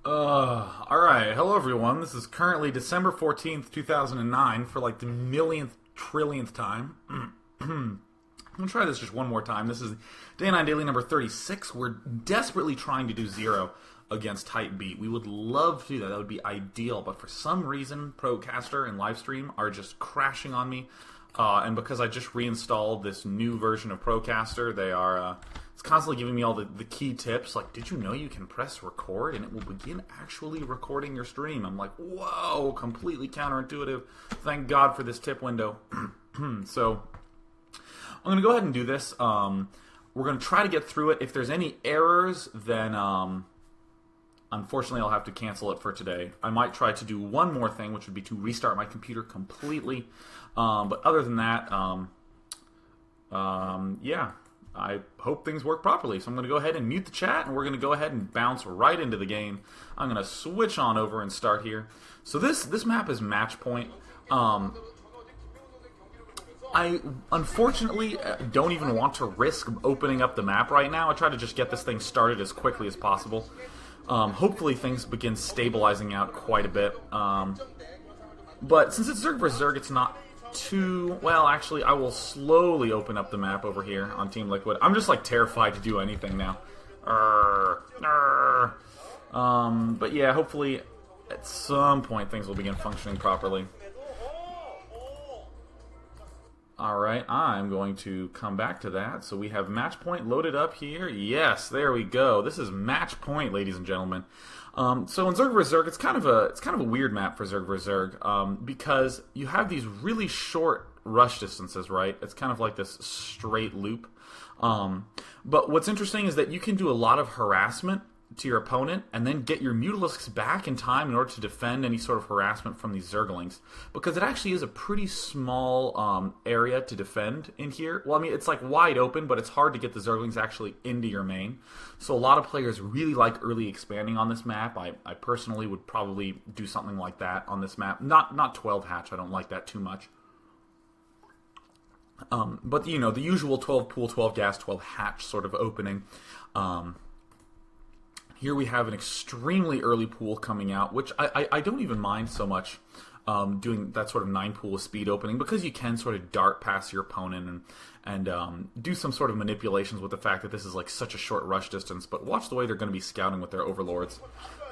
Alright, hello everyone. This is currently December 14th, 2009 for like the millionth, trillionth time. I'm going to try this just one more time. This is Day 9 Daily number 36. We're desperately trying to do 0 against Typeb. We would love to do that. That would be ideal. But for some reason, Procaster and Livestream are just crashing on me. And because I just reinstalled this new version of Procaster, they are... it's constantly giving me all the key tips, like, did you know you can press record and it will begin actually recording your stream? I'm like, whoa, completely counterintuitive. Thank God for this tip window. So, I'm going to go ahead and do this. We're going to try to get through it. If there's any errors, then unfortunately I'll have to cancel it for today. I might try to do one more thing, which would be to restart my computer completely. But other than that, yeah. I hope things work properly. So I'm going to go ahead and mute the chat, and we're going to go ahead and bounce right into the game. I'm going to switch on over and start here. So this map is match point. I unfortunately don't even want to risk opening up the map right now. I try to just get this thing started as quickly as possible. Hopefully things begin stabilizing out quite a bit. But since it's Zerg vs. Zerg, it's not too... Well, actually, I will slowly open up the map over here on Team Liquid. I'm just, like, terrified to do anything now. But yeah, hopefully at some point things will begin functioning properly. Alright, I'm going to come back to that. So we have match point loaded up here. Yes, there we go. This is match point, ladies and gentlemen. So in Zerg vs. Zerg, it's kind of a weird map for Zerg vs. Zerg, because you have these really short rush distances, right? It's kind of like this straight loop. But what's interesting is that you can do a lot of harassment to your opponent and then get your Mutalisks back in time in order to defend any sort of harassment from these Zerglings, because it actually is a pretty small area to defend in here. Well, I mean, it's like wide open, but it's hard to get the Zerglings actually into your main. So a lot of players really like early expanding on this map. I personally would probably do something like that on this map. Not 12 hatch, I don't like that too much. But, you know, the usual 12 pool, 12 gas, 12 hatch sort of opening. Here we have an extremely early pool coming out, which I don't even mind so much doing that sort of 9 pool with speed opening, because you can sort of dart past your opponent and do some sort of manipulations with the fact that this is like such a short rush distance. But watch the way they're going to be scouting with their overlords.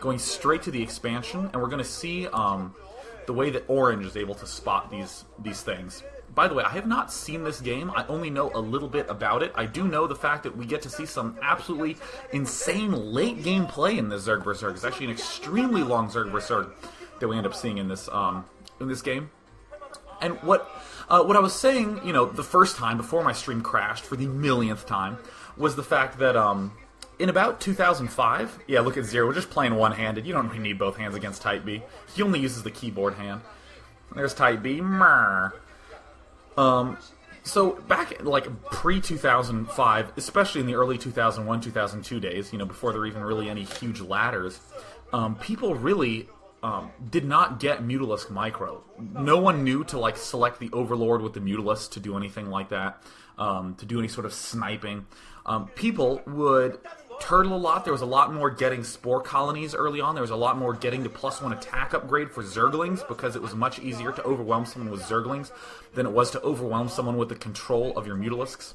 Going straight to the expansion, and we're going to see the way that Orange is able to spot these things. By the way, I have not seen this game. I only know a little bit about it. I do know the fact that we get to see some absolutely insane late game play in this Zerg vs. Zerg. It's actually an extremely long Zerg vs. Zerg that we end up seeing in this game. And what I was saying, you know, the first time before my stream crashed for the millionth time, was the fact that in about 2005, yeah, look at Zero. We're just playing one-handed. You don't really need both hands against Typeb. He only uses the keyboard hand. There's Typeb. So back like pre-2005, especially in the early 2001, 2002 days, you know, before there were even really any huge ladders, people really did not get Mutalisk Micro. No one knew to like select the Overlord with the Mutalisk to do anything like that, to do any sort of sniping. People would turtle a lot. There was a lot more getting spore colonies early on. There was a lot more getting the +1 attack upgrade for Zerglings, because it was much easier to overwhelm someone with Zerglings than it was to overwhelm someone with the control of your Mutalisks.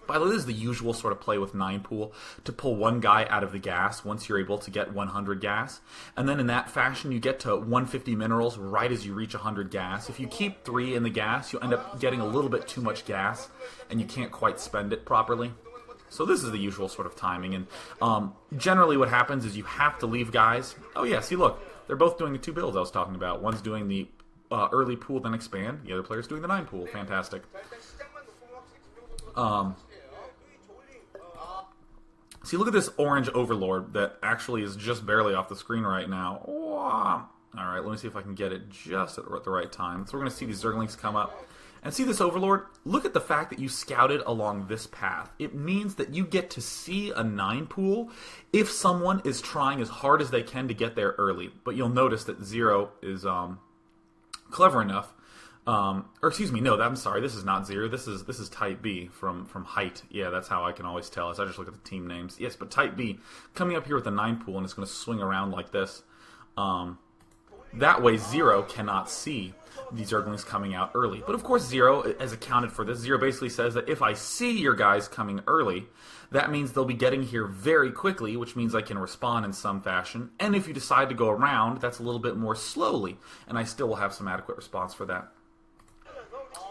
By the way, this is the usual sort of play with 9 pool, to pull one guy out of the gas once you're able to get 100 gas. And then in that fashion, you get to 150 minerals right as you reach 100 gas. If you keep 3 in the gas, you end up getting a little bit too much gas, and you can't quite spend it properly. So this is the usual sort of timing, and generally what happens is you have to leave guys. Oh yeah, see look, they're both doing the 2 builds I was talking about. One's doing the early pool then expand, the other player's doing the 9 pool. Fantastic. See, look at this Orange Overlord that actually is just barely off the screen right now. Alright, let me see if I can get it just at the right time. So we're going to see these Zerglings come up. And see this Overlord? Look at the fact that you scouted along this path. It means that you get to see a 9 pool if someone is trying as hard as they can to get there early. But you'll notice that Zero is clever enough Or excuse me, no, I'm sorry, this is not Zero. This is Type B from height. Yeah, that's how I can always tell as I just look at the team names. Yes, but Type B coming up here with the 9 pool, and it's going to swing around like this. That way, Zero cannot see these Zerglings coming out early. But of course, Zero has accounted for this. Zero basically says that if I see your guys coming early, that means they'll be getting here very quickly, which means I can respond in some fashion. And if you decide to go around, that's a little bit more slowly, and I still will have some adequate response for that.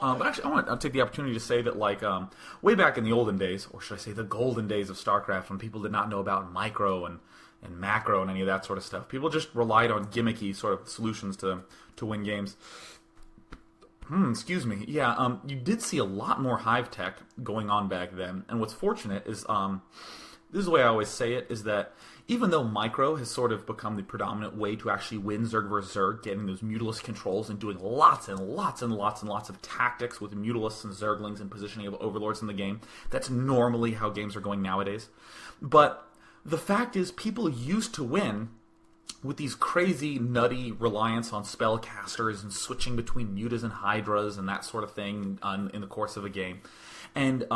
But actually, I want to take the opportunity to say that, like, way back in the olden days, or should I say the golden days of StarCraft, when people did not know about micro and macro and any of that sort of stuff, people just relied on gimmicky sort of solutions to win games. Excuse me. Yeah, you did see a lot more hive tech going on back then, and what's fortunate is, this is the way I always say it, is that even though micro has sort of become the predominant way to actually win Zerg vs. Zerg, getting those Mutalisk controls and doing lots and lots and lots and lots of tactics with Mutalisks and Zerglings and positioning of Overlords in the game, that's normally how games are going nowadays. But the fact is, people used to win with these crazy, nutty reliance on spellcasters and switching between mutas and hydras and that sort of thing in the course of a game. And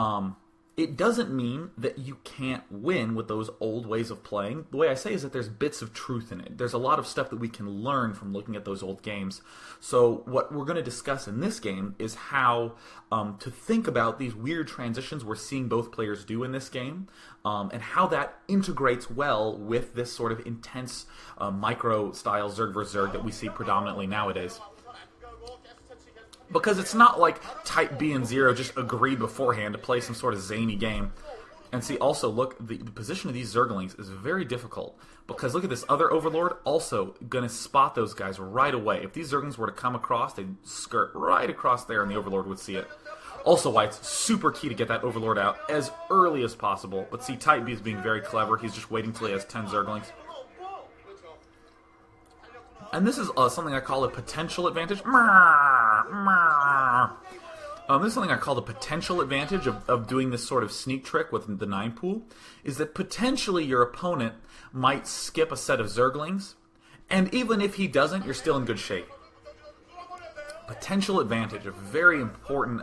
it doesn't mean that you can't win with those old ways of playing. The way I say is that there's bits of truth in it. There's a lot of stuff that we can learn from looking at those old games. So what we're going to discuss in this game is how to think about these weird transitions we're seeing both players do in this game, and how that integrates well with this sort of intense micro-style Zerg vs. Zerg that we see predominantly nowadays. Because it's not like Type B and Zero just agreed beforehand to play some sort of zany game. And see, also, look, the position of these Zerglings is very difficult. Because look at this other Overlord, also going to spot those guys right away. If these Zerglings were to come across, they'd skirt right across there and the Overlord would see it. Also why it's super key to get that Overlord out as early as possible. But see, Type B is being very clever. He's just waiting till he has 10 Zerglings. And this is something I call a potential advantage. This is something I call the potential advantage of doing this sort of sneak trick with the 9 pool, is that potentially your opponent might skip a set of Zerglings, and even if he doesn't, you're still in good shape. Potential advantage, a very important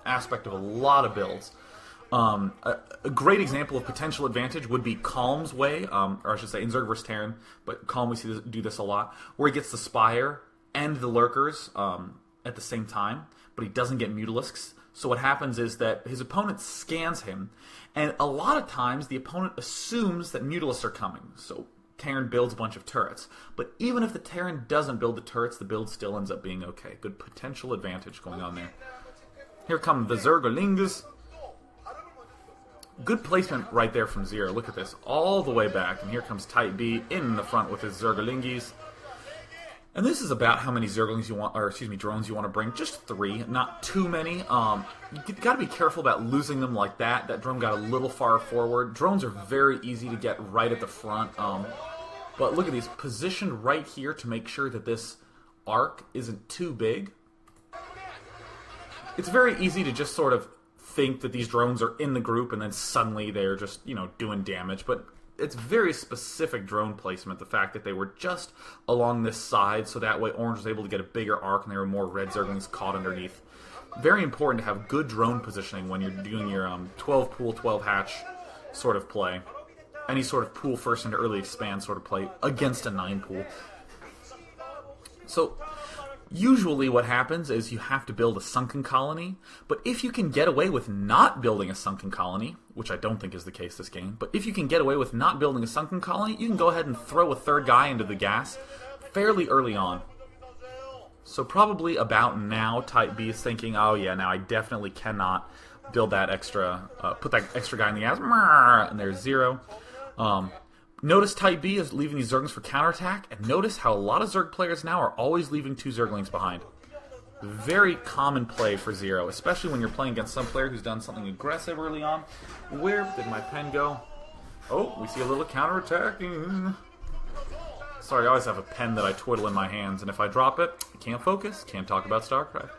aspect of a lot of builds. A great example of potential advantage would be Calm's way, or I should say in Zerg vs. Terran, but Calm we see do this a lot, where he gets the Spire and the Lurkers at the same time, but he doesn't get Mutalisks. So what happens is that his opponent scans him, and a lot of times the opponent assumes that Mutalisks are coming, so Terran builds a bunch of turrets. But even if the Terran doesn't build the turrets, the build still ends up being okay. Good potential advantage going on there. Here come the Zerglings. Good placement right there from Zero. Look at this. All the way back. And here comes Type B in the front with his Zerglingis. And this is about how many Zerglings you want, or excuse me, drones you want to bring. Just 3, not too many. You got to be careful about losing them like that. That drone got a little far forward. Drones are very easy to get right at the front. But look at these, positioned right here to make sure that this arc isn't too big. It's very easy to just sort of think that these drones are in the group and then suddenly they're just, doing damage. But it's very specific drone placement, the fact that they were just along this side, so that way Orange was able to get a bigger arc and there were more red Zerglings caught underneath. Very important to have good drone positioning when you're doing your 12 pool, 12 hatch sort of play. Any sort of pool first into early expand sort of play against a 9 pool. So usually what happens is you have to build a sunken colony, but if you can get away with not building a sunken colony, which I don't think is the case this game, but if you can get away with not building a sunken colony, you can go ahead and throw a third guy into the gas fairly early on. So probably about now, Type B is thinking, oh yeah, now I definitely cannot build that extra, put that extra guy in the gas, and there's Zero. Notice Type B is leaving these Zerglings for counterattack, and notice how a lot of Zerg players now are always leaving 2 Zerglings behind. Very common play for Zero, especially when you're playing against some player who's done something aggressive early on. Where did my pen go? Oh, we see a little counterattacking. Sorry, I always have a pen that I twiddle in my hands, and if I drop it, I can't focus, can't talk about StarCraft.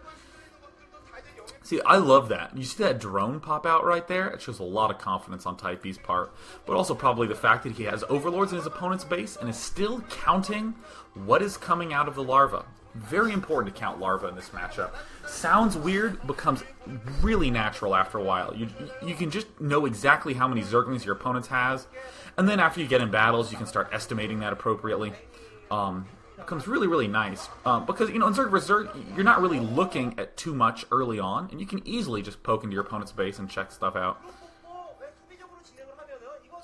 See, I love that. You see that drone pop out right there? It shows a lot of confidence on Type B's part. But also probably the fact that he has Overlords in his opponent's base and is still counting what is coming out of the larva. Very important to count larva in this matchup. Sounds weird, becomes really natural after a while. You can just know exactly how many Zerglings your opponent has, and then after you get in battles, you can start estimating that appropriately. Becomes really, really nice. Because, in Zerg vs. Zerg, you're not really looking at too much early on, and you can easily just poke into your opponent's base and check stuff out.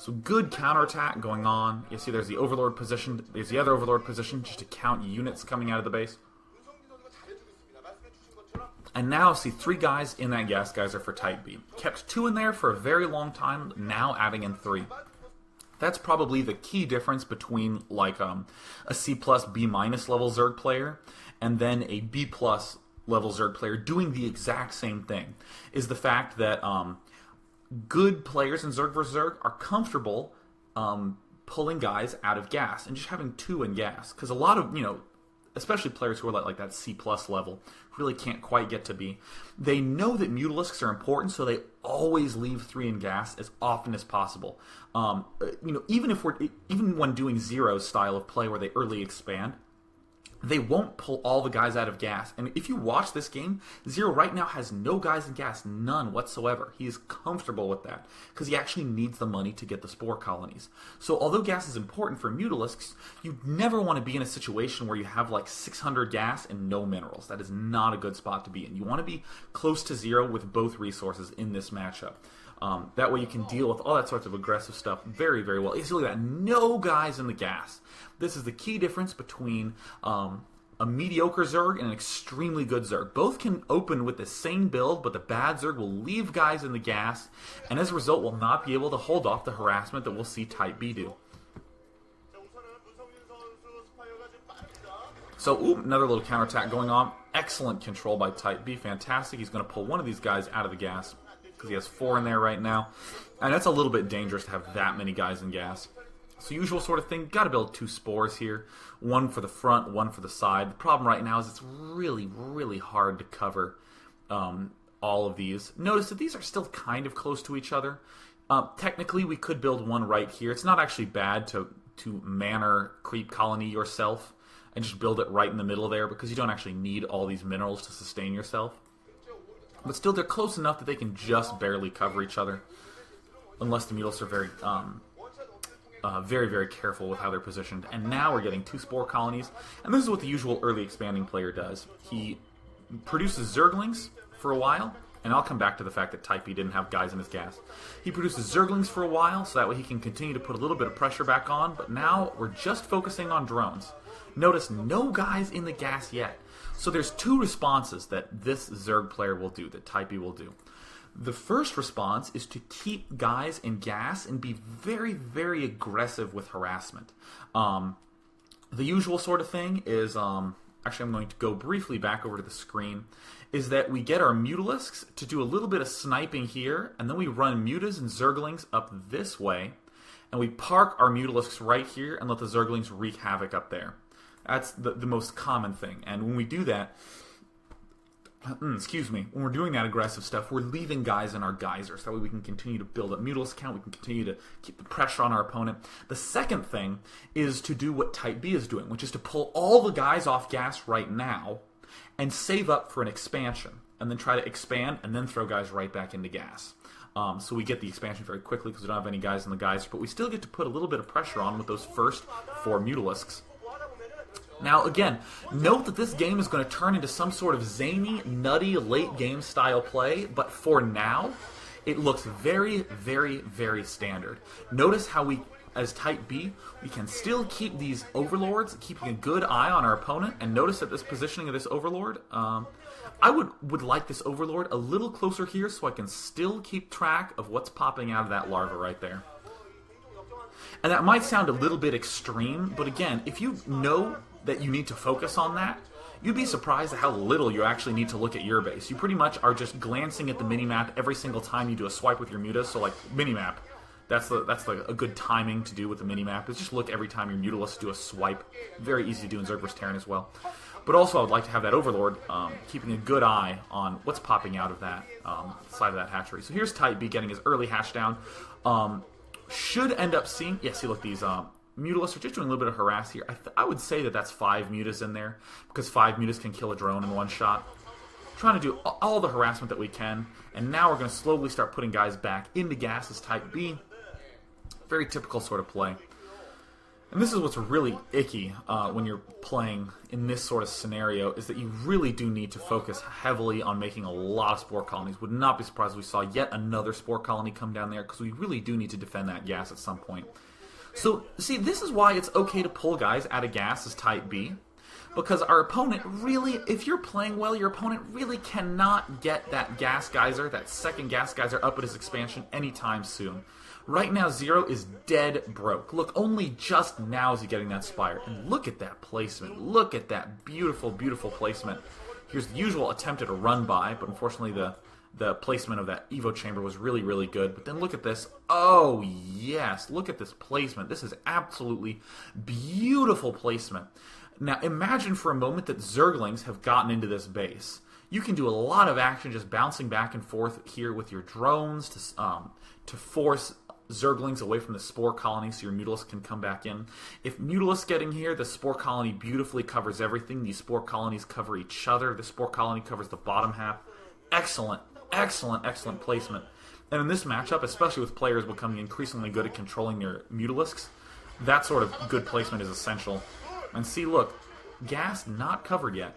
So good counterattack going on. You see there's the Overlord position, there's the other Overlord position, just to count units coming out of the base. And now, see, 3 guys in that gas geyser for Type B. Kept 2 in there for a very long time, now adding in 3. That's probably the key difference between like a C+, B- level Zerg player and then a B+ level Zerg player doing the exact same thing, is the fact that good players in Zerg vs. Zerg are comfortable pulling guys out of gas and just having 2 in gas. Because a lot of, especially players who are like that C+ level, really can't quite get to B. They know that Mutalisks are important, so they always leave 3 in gas as often as possible. Even when doing Zero style of play where they early expand, they won't pull all the guys out of gas. And if you watch this game, Zero right now has no guys in gas, none whatsoever. He is comfortable with that because he actually needs the money to get the spore colonies. So although gas is important for Mutalisks, you never want to be in a situation where you have like 600 gas and no minerals. That is not a good spot to be in. You want to be close to 0 with both resources in this matchup. That way you can deal with all that sorts of aggressive stuff very, very well. You see, look at that. No guys in the gas. This is the key difference between a mediocre Zerg and an extremely good Zerg. Both can open with the same build, but the bad Zerg will leave guys in the gas, and as a result will not be able to hold off the harassment that we'll see Type B do. So, another little counterattack going on. Excellent control by Type B. Fantastic. He's going to pull one of these guys out of the gas, because he has 4 in there right now. And that's a little bit dangerous to have that many guys in gas. So usual sort of thing, got to build 2 spores here. 1 for the front, 1 for the side. The problem right now is it's really, really hard to cover all of these. Notice that these are still kind of close to each other. Technically, we could build 1 right here. It's not actually bad to manor creep colony yourself and just build it right in the middle there, because you don't actually need all these minerals to sustain yourself. But still, they're close enough that they can just barely cover each other, unless the Mutalisks are very, very, very careful with how they're positioned. And now we're getting 2 spore colonies, and this is what the usual early expanding player does. He produces Zerglings for a while, and I'll come back to the fact that Type B didn't have guys in his gas. He produces Zerglings for a while, so that way he can continue to put a little bit of pressure back on, but now we're just focusing on drones. Notice no guys in the gas yet. So there's 2 responses that this Zerg player will do, that Type B will do. The first response is to keep guys in gas and be very, very aggressive with harassment. The usual sort of thing is, actually I'm going to go briefly back over to the screen, is that we get our Mutalisks to do a little bit of sniping here, and then we run Mutas and Zerglings up this way, and we park our Mutalisks right here and let the Zerglings wreak havoc up there. That's the most common thing. And when we do that, when we're doing that aggressive stuff, we're leaving guys in our geysers. That way we can continue to build up Mutalisk count, we can continue to keep the pressure on our opponent. The second thing is to do what Type B is doing, which is to pull all the guys off gas right now and save up for an expansion, and then try to expand and then throw guys right back into gas. So we get the expansion very quickly because we don't have any guys in the geyser, but we still get to put a little bit of pressure on with those first 4 Mutalisks. Now, again, note that this game is going to turn into some sort of zany, nutty, late-game style play, but for now, it looks very, very, very standard. Notice how we, as Type B, we can still keep these Overlords, keeping a good eye on our opponent, and notice that this positioning of this Overlord, I would like this Overlord a little closer here so I can still keep track of what's popping out of that larva right there. And that might sound a little bit extreme, but again, if you know that you need to focus on that, you'd be surprised at how little you actually need to look at your base. You pretty much are just glancing at the minimap every single time you do a swipe with your mutas. So like minimap, that's a good timing to do with the minimap, is just look every time your Mutalisks do a swipe. Very easy to do in Zerg vs. Terran as well. But also I would like to have that Overlord keeping a good eye on what's popping out of that side of that hatchery. So here's Type B getting his early hatch down. Should end up seeing, yeah, see, look, these Mutalisks are just doing a little bit of harass here. I would say that that's 5 Mutas in there, because 5 Mutas can kill a drone in one shot. Trying to do all the harassment that we can, and now we're going to slowly start putting guys back into gas as Type B. Very typical sort of play. And this is what's really icky when you're playing in this sort of scenario, is that you really do need to focus heavily on making a lot of spore colonies. Would not be surprised if we saw yet another spore colony come down there, because we really do need to defend that gas at some point. So, see, this is why it's okay to pull guys out of gas as Type B. Because our opponent really, if you're playing well, your opponent really cannot get that gas geyser, that second gas geyser up at his expansion anytime soon. Right now, Zero is dead broke. Look, only just now is he getting that Spire. And look at that placement. Look at that beautiful, beautiful placement. Here's the usual attempt at a run by, but unfortunately the placement of that Evo chamber was really, really good. But then look at this. Oh, yes. Look at this placement. This is absolutely beautiful placement. Now, imagine for a moment that Zerglings have gotten into this base. You can do a lot of action just bouncing back and forth here with your drones to force Zerglings away from the spore colony so your Mutalisks can come back in. If Mutalisks getting here, the spore colony beautifully covers everything. These spore colonies cover each other. The spore colony covers the bottom half. Excellent, excellent, excellent placement. And in this matchup, especially with players becoming increasingly good at controlling their Mutalisks, that sort of good placement is essential. And see, look, gas not covered yet.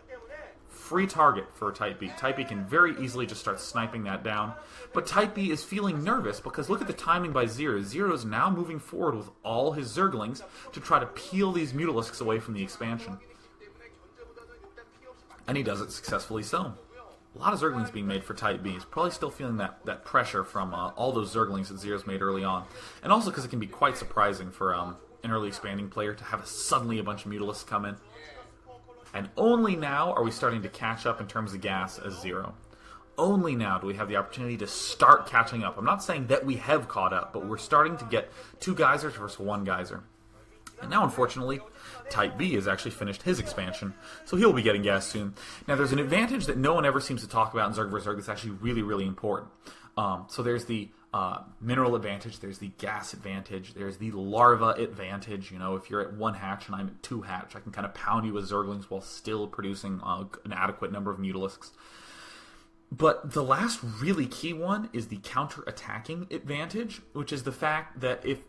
Free target for Type B. Type B can very easily just start sniping that down. But Type B is feeling nervous because look at the timing by Zero. Zero is now moving forward with all his Zerglings to try to peel these Mutalisks away from the expansion. And he does it successfully so. A lot of Zerglings being made for Type B. He's probably still feeling that pressure from all those Zerglings that Zero's made early on. And also because it can be quite surprising for an early expanding player to have suddenly a bunch of Mutalisks come in. And only now are we starting to catch up in terms of gas as Zero. Only now do we have the opportunity to start catching up. I'm not saying that we have caught up, but we're starting to get 2 geysers versus 1 geyser. And now, unfortunately, Type B has actually finished his expansion, so he'll be getting gas soon. Now, there's an advantage that no one ever seems to talk about in Zerg vs. Zerg that's actually really, really important. So there's the mineral advantage, there's the gas advantage, there's the larva advantage. You know, if you're at 1 hatch and I'm at 2 hatch, I can kind of pound you with Zerglings while still producing an adequate number of Mutalisks. But the last really key one is the counter-attacking advantage, which is the fact that if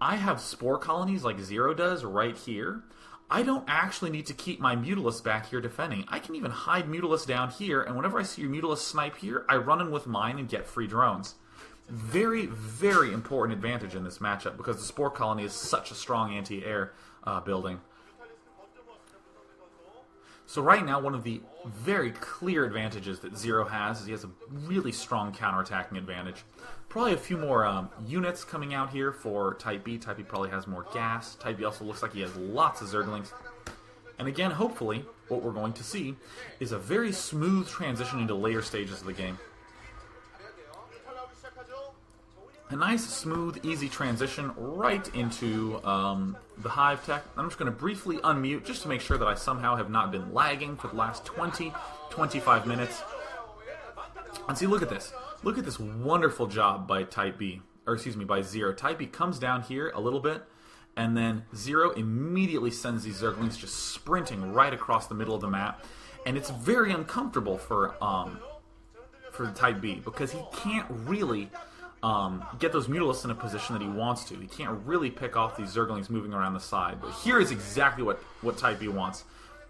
I have spore colonies like Zero does right here, I don't actually need to keep my Mutalisks back here defending. I can even hide Mutalisks down here, and whenever I see your Mutalisks snipe here, I run in with mine and get free drones. Very, very important advantage in this matchup because the spore colony is such a strong anti-air building. So right now, one of the very clear advantages that Zero has is he has a really strong counterattacking advantage. Probably a few more units coming out here for Type B. Type B probably has more gas. Type B also looks like he has lots of Zerglings. And again, hopefully, what we're going to see is a very smooth transition into later stages of the game. A nice, smooth, easy transition right into the Hive tech. I'm just going to briefly unmute just to make sure that I somehow have not been lagging for the last 25 minutes. And see, look at this. Look at this wonderful job by by Zero. Type B comes down here a little bit, and then Zero immediately sends these Zerglings just sprinting right across the middle of the map. And it's very uncomfortable for Type B because he can't really get those Mutalisks in a position that he wants to. He can't really pick off these Zerglings moving around the side. But here is exactly what Type B wants.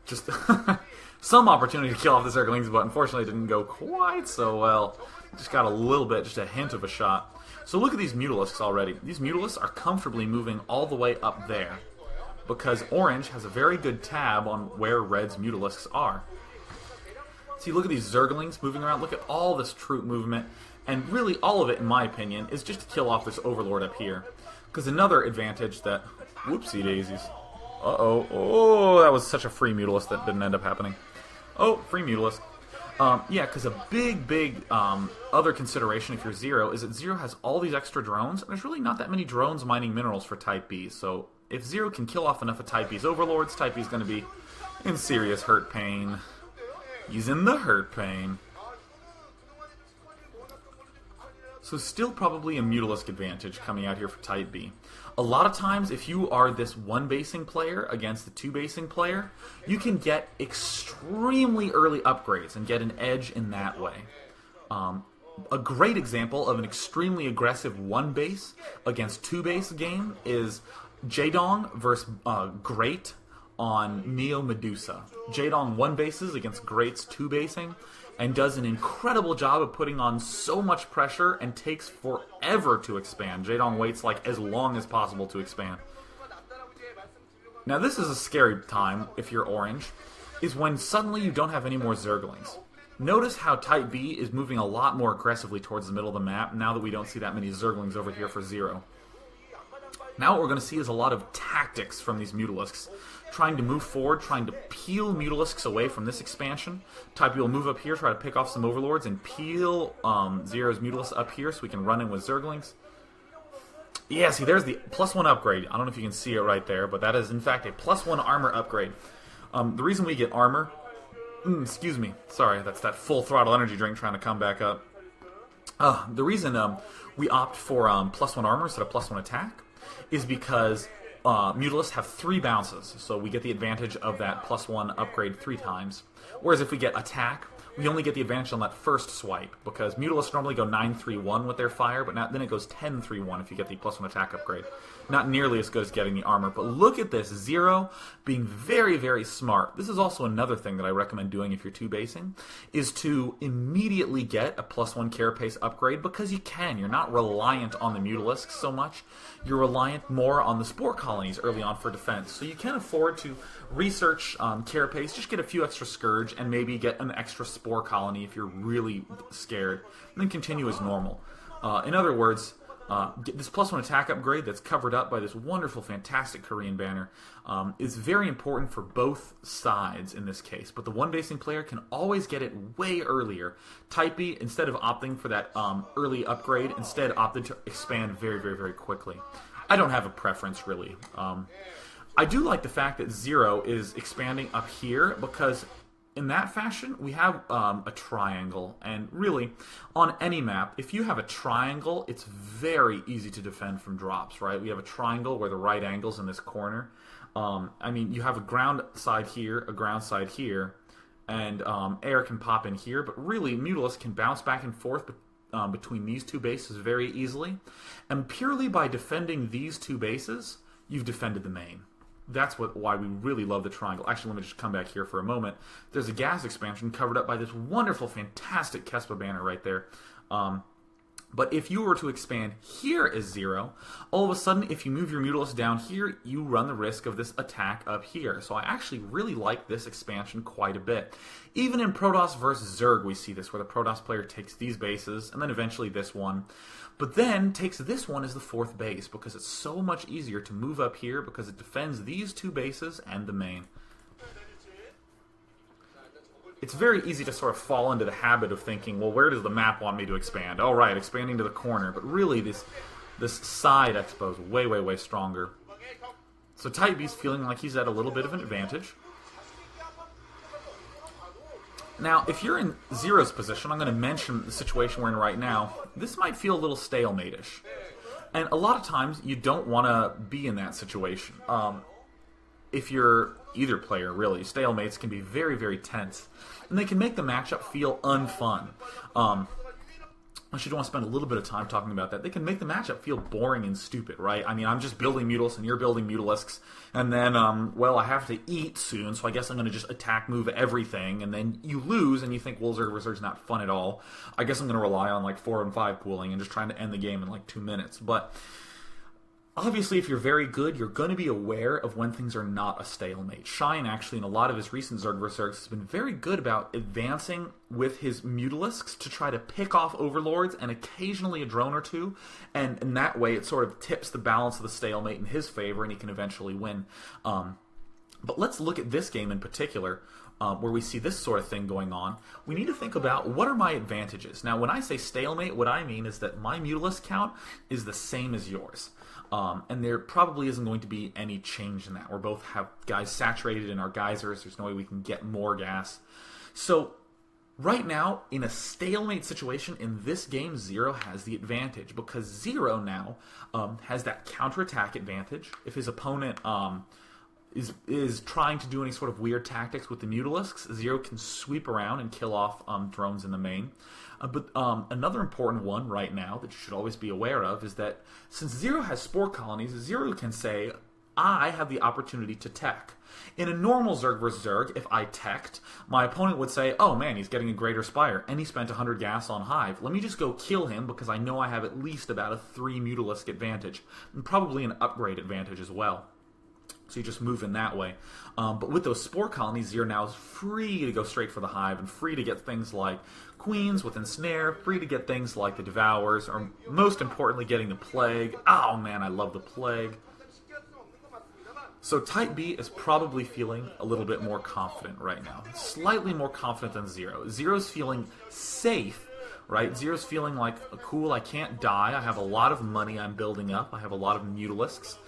Just some opportunity to kill off the Zerglings, but unfortunately it didn't go quite so well. Just got a little bit, just a hint of a shot. So look at these Mutalisks already. These Mutalisks are comfortably moving all the way up there because Orange has a very good tab on where Red's Mutalisks are. See, look at these Zerglings moving around. Look at all this troop movement. And really, all of it, in my opinion, is just to kill off this Overlord up here. Because another advantage that... Whoopsie daisies. Uh-oh. Oh, that was such a free Mutalisk that didn't end up happening. Oh, free Mutalisk. Yeah, because a big other consideration if you're Zero is that Zero has all these extra drones, and there's really not that many drones mining minerals for Type B. So if Zero can kill off enough of Type B's Overlords, Type B's going to be in serious hurt pain. He's in the hurt pain. So still probably a Mutalisk advantage coming out here for Type B. A lot of times, if you are this one-basing player against the two-basing player, you can get extremely early upgrades and get an edge in that way. A great example of an extremely aggressive one-base against two-base game is Jaedong versus Great on Neo Medusa. Jaedong one-bases against Great's two-basing, and does an incredible job of putting on so much pressure and takes forever to expand. Jaedong waits like as long as possible to expand. Now this is a scary time, if you're orange, is when suddenly you don't have any more Zerglings. Notice how Type B is moving a lot more aggressively towards the middle of the map now that we don't see that many Zerglings over here for 0. Now what we're going to see is a lot of tactics from these Mutalisks, trying to move forward, trying to peel Mutalisks away from this expansion. Type B will move up here, try to pick off some Overlords, and peel Zero's Mutalisks up here so we can run in with Zerglings. Yeah, see, there's the +1 upgrade. I don't know if you can see it right there, but that is, in fact, a +1 armor upgrade. The reason we get armor... excuse me. Sorry, that's that full throttle energy drink trying to come back up. The reason we opt for +1 armor instead of +1 attack is because Mutalisks have 3 bounces, so we get the advantage of that +1 upgrade 3 times. Whereas if we get attack, we only get the advantage on that first swipe, because Mutalisks normally go 9-3-1 with their fire, but then it goes 10-3-1 if you get the +1 attack upgrade. Not nearly as good as getting the armor, but look at this, Zero being very, very smart. This is also another thing that I recommend doing if you're two-basing, is to immediately get a +1 carapace upgrade, because you can. You're not reliant on the Mutalisks so much. You're reliant more on the Spore Colonies early on for defense. So you can afford to research carapace, just get a few extra Scourge, and maybe get an extra Spore Colony if you're really scared, and then continue as normal. In other words, get this +1 attack upgrade that's covered up by this wonderful, fantastic Korean banner is very important for both sides in this case. But the one-basing player can always get it way earlier. Type B, instead of opting for that early upgrade, instead opted to expand very, very, very quickly. I don't have a preference, really. I do like the fact that Zero is expanding up here, because in that fashion, we have a triangle, and really, on any map, if you have a triangle, it's very easy to defend from drops, right? We have a triangle where the right angle's in this corner. I mean, you have a ground side here, a ground side here, and air can pop in here, but really, Mutalisk can bounce back and forth between these two bases very easily, and purely by defending these two bases, you've defended the main. That's why we really love the triangle. Actually, let me just come back here for a moment. There's a gas expansion covered up by this wonderful, fantastic Kespa banner right there. But if you were to expand here as Zero, all of a sudden, if you move your Mutalisk down here, you run the risk of this attack up here. So I actually really like this expansion quite a bit. Even in Protoss versus Zerg, we see this, where the Protoss player takes these bases, and then eventually this one, but then takes this one as the 4th base, because it's so much easier to move up here, because it defends these 2 bases and the main. It's very easy to sort of fall into the habit of thinking, well, where does the map want me to expand? Oh, right, expanding to the corner. But really, this side expo is way, way, way stronger. So Type B's feeling like he's at a little bit of an advantage. Now, if you're in Zero's position, I'm going to mention the situation we're in right now. This might feel a little stalemate-ish. And a lot of times, you don't want to be in that situation. If you're either player, really, stalemates can be very, very tense. And they can make the matchup feel unfun. I should want to spend a little bit of time talking about that. They can make the matchup feel boring and stupid, right? I mean, I'm just building Mutalisks and you're building Mutalisks. And then, well, I have to eat soon, so I guess I'm going to just attack, move everything. And then you lose and you think, well, Zerg vs. Zerg's not fun at all. I guess I'm going to rely on like 4 and 5 pooling and just trying to end the game in like 2 minutes. But obviously, if you're very good, you're going to be aware of when things are not a stalemate. Shine, actually, in a lot of his recent Zerg vs. Zergs, has been very good about advancing with his Mutalisks to try to pick off Overlords and occasionally a drone or two, and in that way it sort of tips the balance of the stalemate in his favor, and he can eventually win. But let's look at this game in particular, where we see this sort of thing going on. We need to think about, what are my advantages? Now, when I say stalemate, what I mean is that my Mutalisk count is the same as yours. And there probably isn't going to be any change in that. We both have guys saturated in our geysers. There's no way we can get more gas. So Right now, in a stalemate situation in this game, Zero has the advantage because Zero now has that counterattack advantage. If his opponent is trying to do any sort of weird tactics with the Mutalisks, Zero can sweep around and kill off drones in the main. But another important one right now that you should always be aware of is that since Zero has Spore Colonies, Zero can say, I have the opportunity to tech. In a normal Zerg vs. Zerg, if I teched, my opponent would say, oh man, he's getting a Greater Spire, and he spent 100 gas on Hive. Let me just go kill him because I know I have at least about a 3 Mutalisk advantage, and probably an upgrade advantage as well. So you just move in that way. But with those Spore Colonies, Zero now is free to go straight for the Hive, and free to get things like Queens with Ensnare, free to get things like the Devourers, or most importantly, getting the Plague. Oh man, I love the Plague. So Type B is probably feeling a little bit more confident right now. Slightly more confident than Zero. Zero's feeling safe, right? Zero's feeling like, cool, I can't die. I have a lot of money I'm building up. I have a lot of Mutalisks.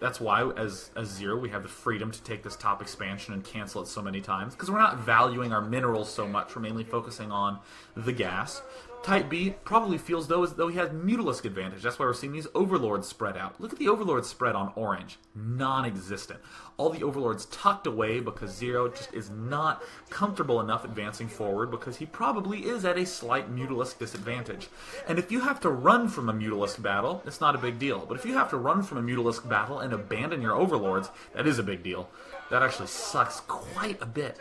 That's why, as Zero, we have the freedom to take this top expansion and cancel it so many times. Because we're not valuing our minerals so much. We're mainly focusing on the gas. Type B probably feels as though he has Mutalisk advantage. That's why we're seeing these Overlords spread out. Look at the Overlords spread on orange. Non-existent. All the Overlords tucked away because Zero just is not comfortable enough advancing forward because he probably is at a slight Mutalisk disadvantage. And if you have to run from a Mutalisk battle, it's not a big deal. But if you have to run from a Mutalisk battle and abandon your Overlords, that is a big deal. That actually sucks quite a bit.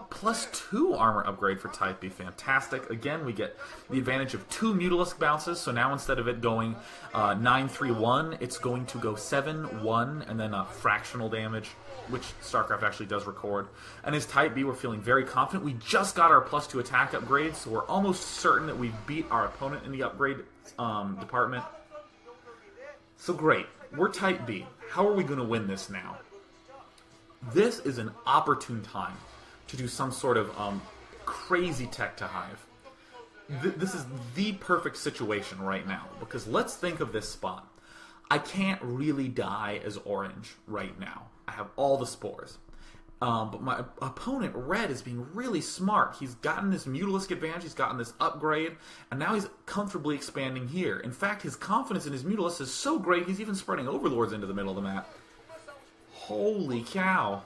+2 armor upgrade for Type B. Fantastic. Again, we get the advantage of 2 Mutalisk bounces, so now instead of it going 9-3-1, it's going to go 7-1, and then fractional damage, which StarCraft actually does record. And as Type B, we're feeling very confident. We just got our +2 attack upgrade, so we're almost certain that we've beat our opponent in the upgrade department. So great. We're Type B. How are we going to win this now? This is an opportune time to do some sort of crazy tech to Hive. This is the perfect situation right now, because let's think of this spot. I can't really die as orange right now. I have all the spores. But my opponent, Red, is being really smart. He's gotten this Mutalisk advantage, he's gotten this upgrade, and now he's comfortably expanding here. In fact, his confidence in his Mutalisk is so great, he's even spreading Overlords into the middle of the map. Holy cow.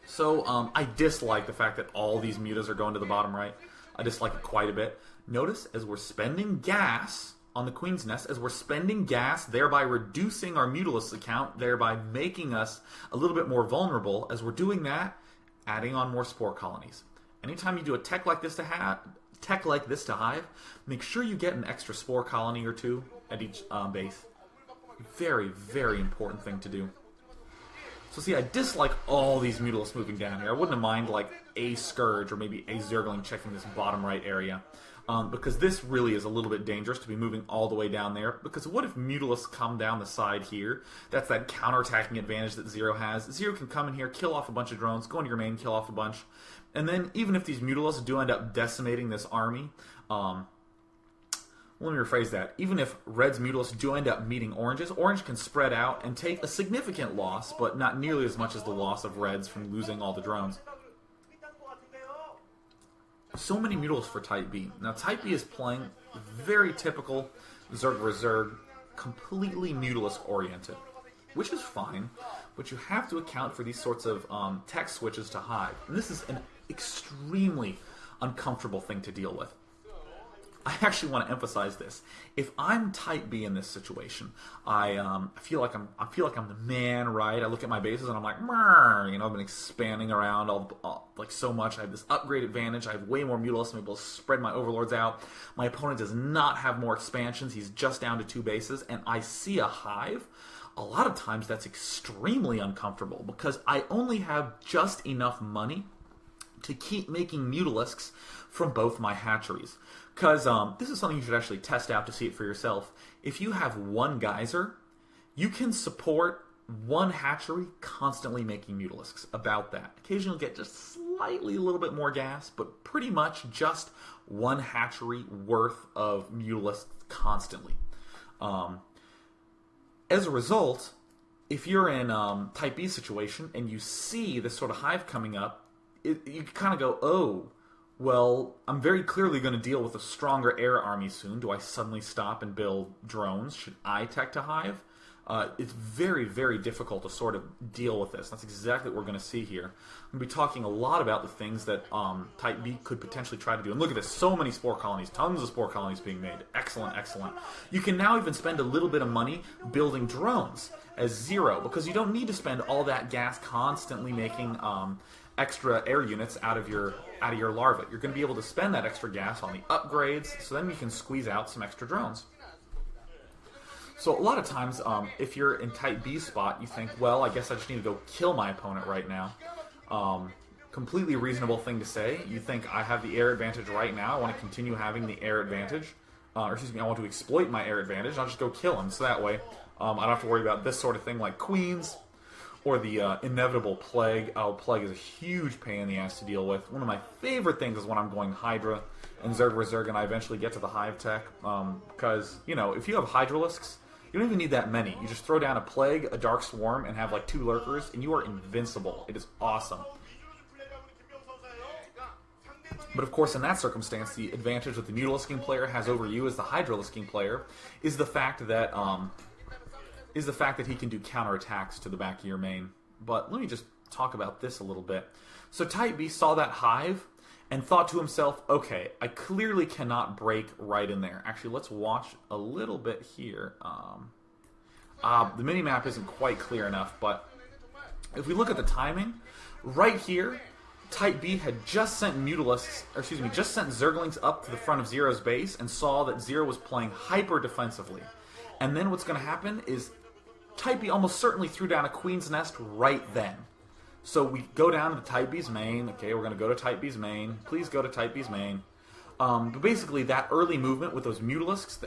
So, I dislike the fact that all these mutas are going to the bottom right. I dislike it quite a bit. Notice, as we're spending gas on the Queen's Nest, as we're spending gas, thereby reducing our Mutalisk account, thereby making us a little bit more vulnerable, as we're doing that, adding on more Spore Colonies. Anytime you do a tech like this to Hive, make sure you get an extra Spore Colony or 2 at each base. Very, very important thing to do. So see, I dislike all these Mutalisks moving down here. I wouldn't have mind like a Scourge or maybe a Zergling checking this bottom right area. Because this really is a little bit dangerous to be moving all the way down there. Because what if Mutalisks come down the side here? That's that counterattacking advantage that Zero has. Zero can come in here, kill off a bunch of drones, go into your main, kill off a bunch. And then even if these Mutalisks do end up decimating this army, let me rephrase that. Even if Red's Mutalisks do end up meeting Orange's, Orange can spread out and take a significant loss, but not nearly as much as the loss of Red's from losing all the drones. So many Mutalisks for Type B. Now, Type B is playing very typical Zerg vs. Zerg, completely Mutalisk-oriented, which is fine, but you have to account for these sorts of tech switches to Hive. And this is an extremely uncomfortable thing to deal with. I actually want to emphasize this. If I'm Type B in this situation, I feel like I'm the man, right? I look at my bases and I'm like, you know, I've been expanding around like so much. I have this upgrade advantage. I have way more Mutalisks. I'm able to spread my Overlords out. My opponent does not have more expansions. He's just down to 2 bases, and I see a Hive. A lot of times that's extremely uncomfortable because I only have just enough money to keep making Mutalisks from both my hatcheries. Because this is something you should actually test out to see it for yourself. If you have 1 geyser, you can support 1 hatchery constantly making Mutalisks. About that. Occasionally you'll get just slightly a little bit more gas, but pretty much just 1 hatchery worth of Mutalisks constantly. As a result, if you're in Type B situation and you see this sort of Hive coming up, you kind of go, oh, well, I'm very clearly going to deal with a stronger air army soon. Do I suddenly stop and build drones? Should I tech to hive? It's very, very difficult to sort of deal with this. That's exactly what we're going to see here. I'm going to be talking a lot about the things that Type B could potentially try to do. And look at this, so many spore colonies, tons of spore colonies being made. Excellent, excellent. You can now even spend a little bit of money building drones as 0, because you don't need to spend all that gas constantly making extra air units out of your larvae. You're going to be able to spend that extra gas on the upgrades, so then you can squeeze out some extra drones. So a lot of times, if you're in Type B spot, you think, well, I guess I just need to go kill my opponent right now. Completely reasonable thing to say. You think, I have the air advantage right now, I want to continue having the air advantage. I want to exploit my air advantage, I'll just go kill him. So that way, I don't have to worry about this sort of thing like queens, or the inevitable plague. Oh, plague is a huge pain in the ass to deal with. One of my favorite things is when I'm going Hydra and Zerg, and I eventually get to the Hive tech. Because, if you have Hydralisks, you don't even need that many. You just throw down a Plague, a Dark Swarm, and have like 2 Lurkers, and you are invincible. It is awesome. But of course, in that circumstance, the advantage that the Mutalisking player has over you as the Hydralisking player is the fact that he can do counterattacks to the back of your main. But let me just talk about this a little bit. So Type B saw that Hive and thought to himself, okay, I clearly cannot break right in there. Actually, let's watch a little bit here. The minimap isn't quite clear enough, but if we look at the timing, right here, Type B had just sent just sent Zerglings up to the front of Zero's base and saw that Zero was playing hyper defensively. And then what's going to happen is Type B almost certainly threw down a Queen's Nest right then. So we go down to Type B's main. Okay, we're going to go to Type B's main. Please go to Type B's main. But basically, that early movement with those Mutalisks,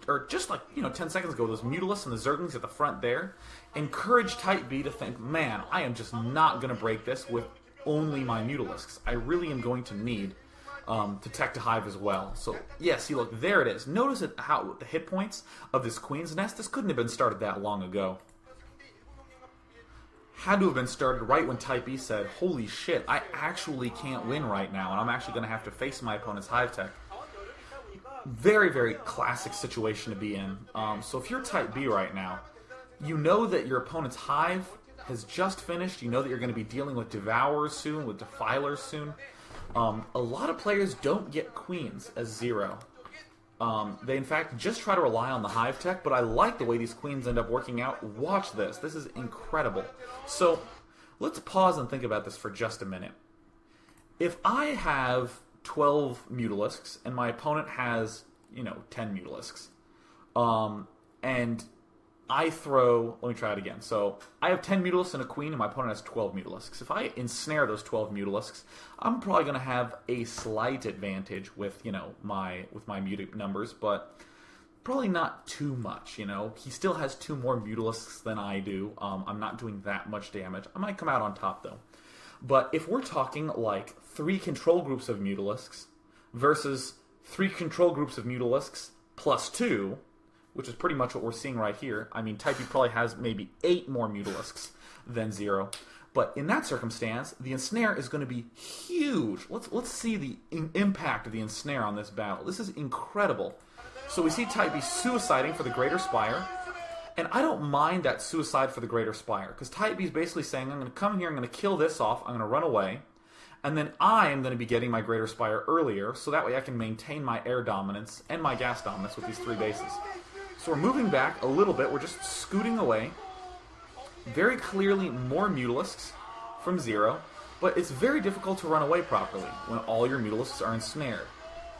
or just like 10 seconds ago, those Mutalisks and the Zerglings at the front there, encouraged Type B to think, man, I am just not going to break this with only my Mutalisks. I really am going to need to tech to hive as well. So, yeah, see, look, there it is. Notice how the hit points of this Queen's Nest, this couldn't have been started that long ago. Had to have been started right when Type B said, holy shit, I actually can't win right now, and I'm actually going to have to face my opponent's hive tech. Very, very classic situation to be in. So if you're Type B right now, you know that your opponent's hive has just finished. You know that you're going to be dealing with Devourers soon, with Defilers soon. A lot of players don't get queens as 0. They, in fact, just try to rely on the hive tech, but I like the way these queens end up working out. Watch this. This is incredible. So, let's pause and think about this for just a minute. If I have 12 Mutalisks, and my opponent has, 10 Mutalisks, and I throw, let me try it again. So, I have 10 Mutalisks and a queen, and my opponent has 12 Mutalisks. If I ensnare those 12 Mutalisks, I'm probably going to have a slight advantage with, my mutant numbers, but probably not too much, He still has 2 more Mutalisks than I do. I'm not doing that much damage. I might come out on top, though. But if we're talking, like, 3 control groups of Mutalisks versus 3 control groups of Mutalisks plus 2, which is pretty much what we're seeing right here. I mean, Type B probably has maybe 8 more Mutalisks than 0. But in that circumstance, the ensnare is going to be huge. Let's see the impact of the ensnare on this battle. This is incredible. So we see Type B suiciding for the Greater Spire. And I don't mind that suicide for the Greater Spire, because Type B is basically saying, I'm going to come here, I'm going to kill this off, I'm going to run away, and then I am going to be getting my Greater Spire earlier, so that way I can maintain my air dominance and my gas dominance with these 3 bases. So we're moving back a little bit. We're just scooting away. Very clearly more Mutalisks from 0, but it's very difficult to run away properly when all your Mutalisks are ensnared.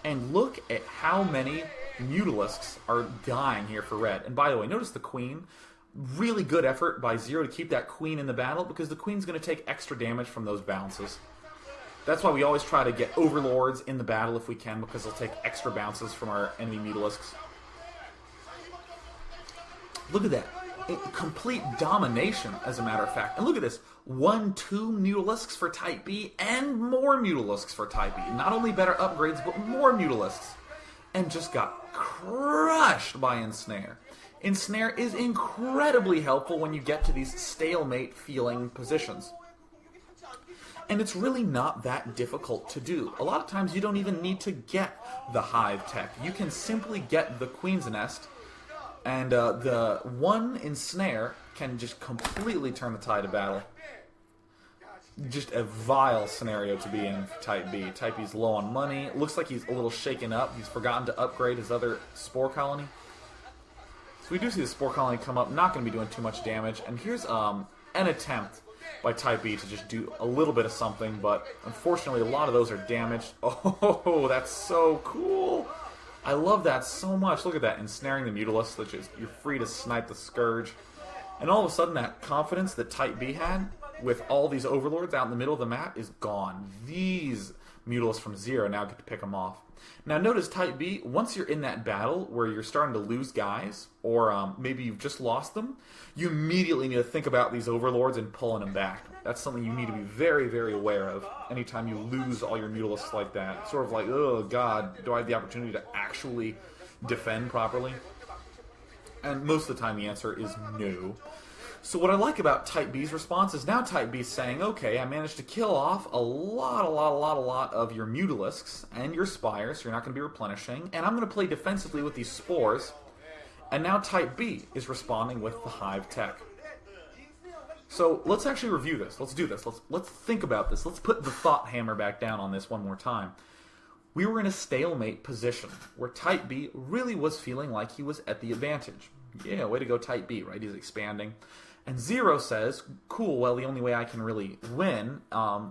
And look at how many Mutalisks are dying here for red. And by the way, notice the queen. Really good effort by 0 to keep that queen in the battle, because the queen's going to take extra damage from those bounces. That's why we always try to get Overlords in the battle if we can, because they'll take extra bounces from our enemy Mutalisks. Look at that. Complete domination, as a matter of fact. And look at this. 1, 2 Mutalisks for Type B, and more Mutalisks for Type B. Not only better upgrades, but more Mutalisks. And just got crushed by Ensnare. Ensnare is incredibly helpful when you get to these stalemate-feeling positions. And it's really not that difficult to do. A lot of times you don't even need to get the hive tech. You can simply get the queen's nest, and the one ensnare can just completely turn the tide of battle. Just a vile scenario to be in for Type B. Type B's low on money. Looks like he's a little shaken up. He's forgotten to upgrade his other spore colony. So we do see the spore colony come up. Not going to be doing too much damage. And here's an attempt by Type B to just do a little bit of something. But unfortunately, a lot of those are damaged. Oh, that's so cool. I love that so much. Look at that. Ensnaring the Mutalisks, which is you're free to snipe the Scourge. And all of a sudden, that confidence that Type B had with all these overlords out in the middle of the map is gone. These Mutalisks from 0 now get to pick them off. Now notice Type B, once you're in that battle where you're starting to lose guys, or maybe you've just lost them, you immediately need to think about these overlords and pulling them back. That's something you need to be very, very aware of anytime you lose all your Mutalisks like that. Sort of like, oh god, do I have the opportunity to actually defend properly? And most of the time the answer is no. So what I like about Type B's response is now Type B's saying, okay, I managed to kill off a lot of your Mutalisks and your Spires, so you're not going to be replenishing, and I'm going to play defensively with these Spores, and now Type B is responding with the Hive Tech. So let's actually review this. Let's do this. Let's think about this. Let's put the thought hammer back down on this one more time. We were in a stalemate position where Type B really was feeling like he was at the advantage. Yeah, way to go Type B, right? He's expanding. And 0 says, cool, well, the only way I can really win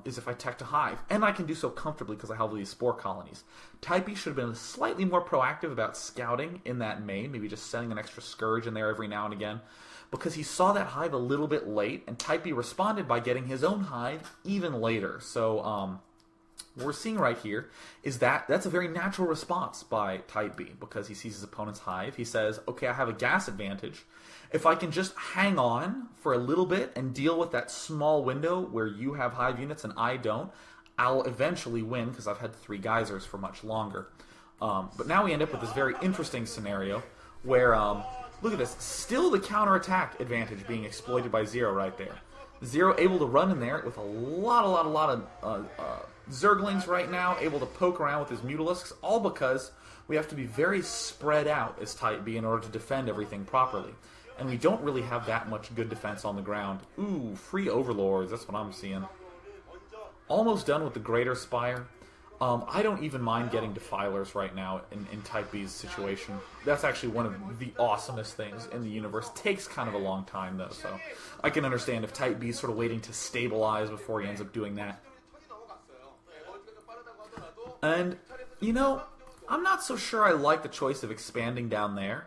is if I tech to Hive. And I can do so comfortably because I have these spore colonies. Type B should have been slightly more proactive about scouting in that main, maybe just sending an extra Scourge in there every now and again, because he saw that Hive a little bit late, and Type B responded by getting his own Hive even later. So, what we're seeing right here is that's a very natural response by Type B, because he sees his opponent's Hive. He says, okay, I have a gas advantage. If I can just hang on for a little bit and deal with that small window where you have Hive units and I don't, I'll eventually win because I've had 3 geysers for much longer. But now we end up with this very interesting scenario where, look at this, still the counterattack advantage being exploited by 0 right there. 0 able to run in there with a lot of Zerglings right now, able to poke around with his Mutalisks, all because we have to be very spread out as Type B in order to defend everything properly. And we don't really have that much good defense on the ground. Ooh, free Overlords, that's what I'm seeing. Almost done with the Greater Spire. I don't even mind getting Defilers right now in Type B's situation. That's actually one of the awesomest things in the universe. Takes kind of a long time, though, so I can understand if Type B's sort of waiting to stabilize before he ends up doing that. And, you know, I'm not so sure I like the choice of expanding down there.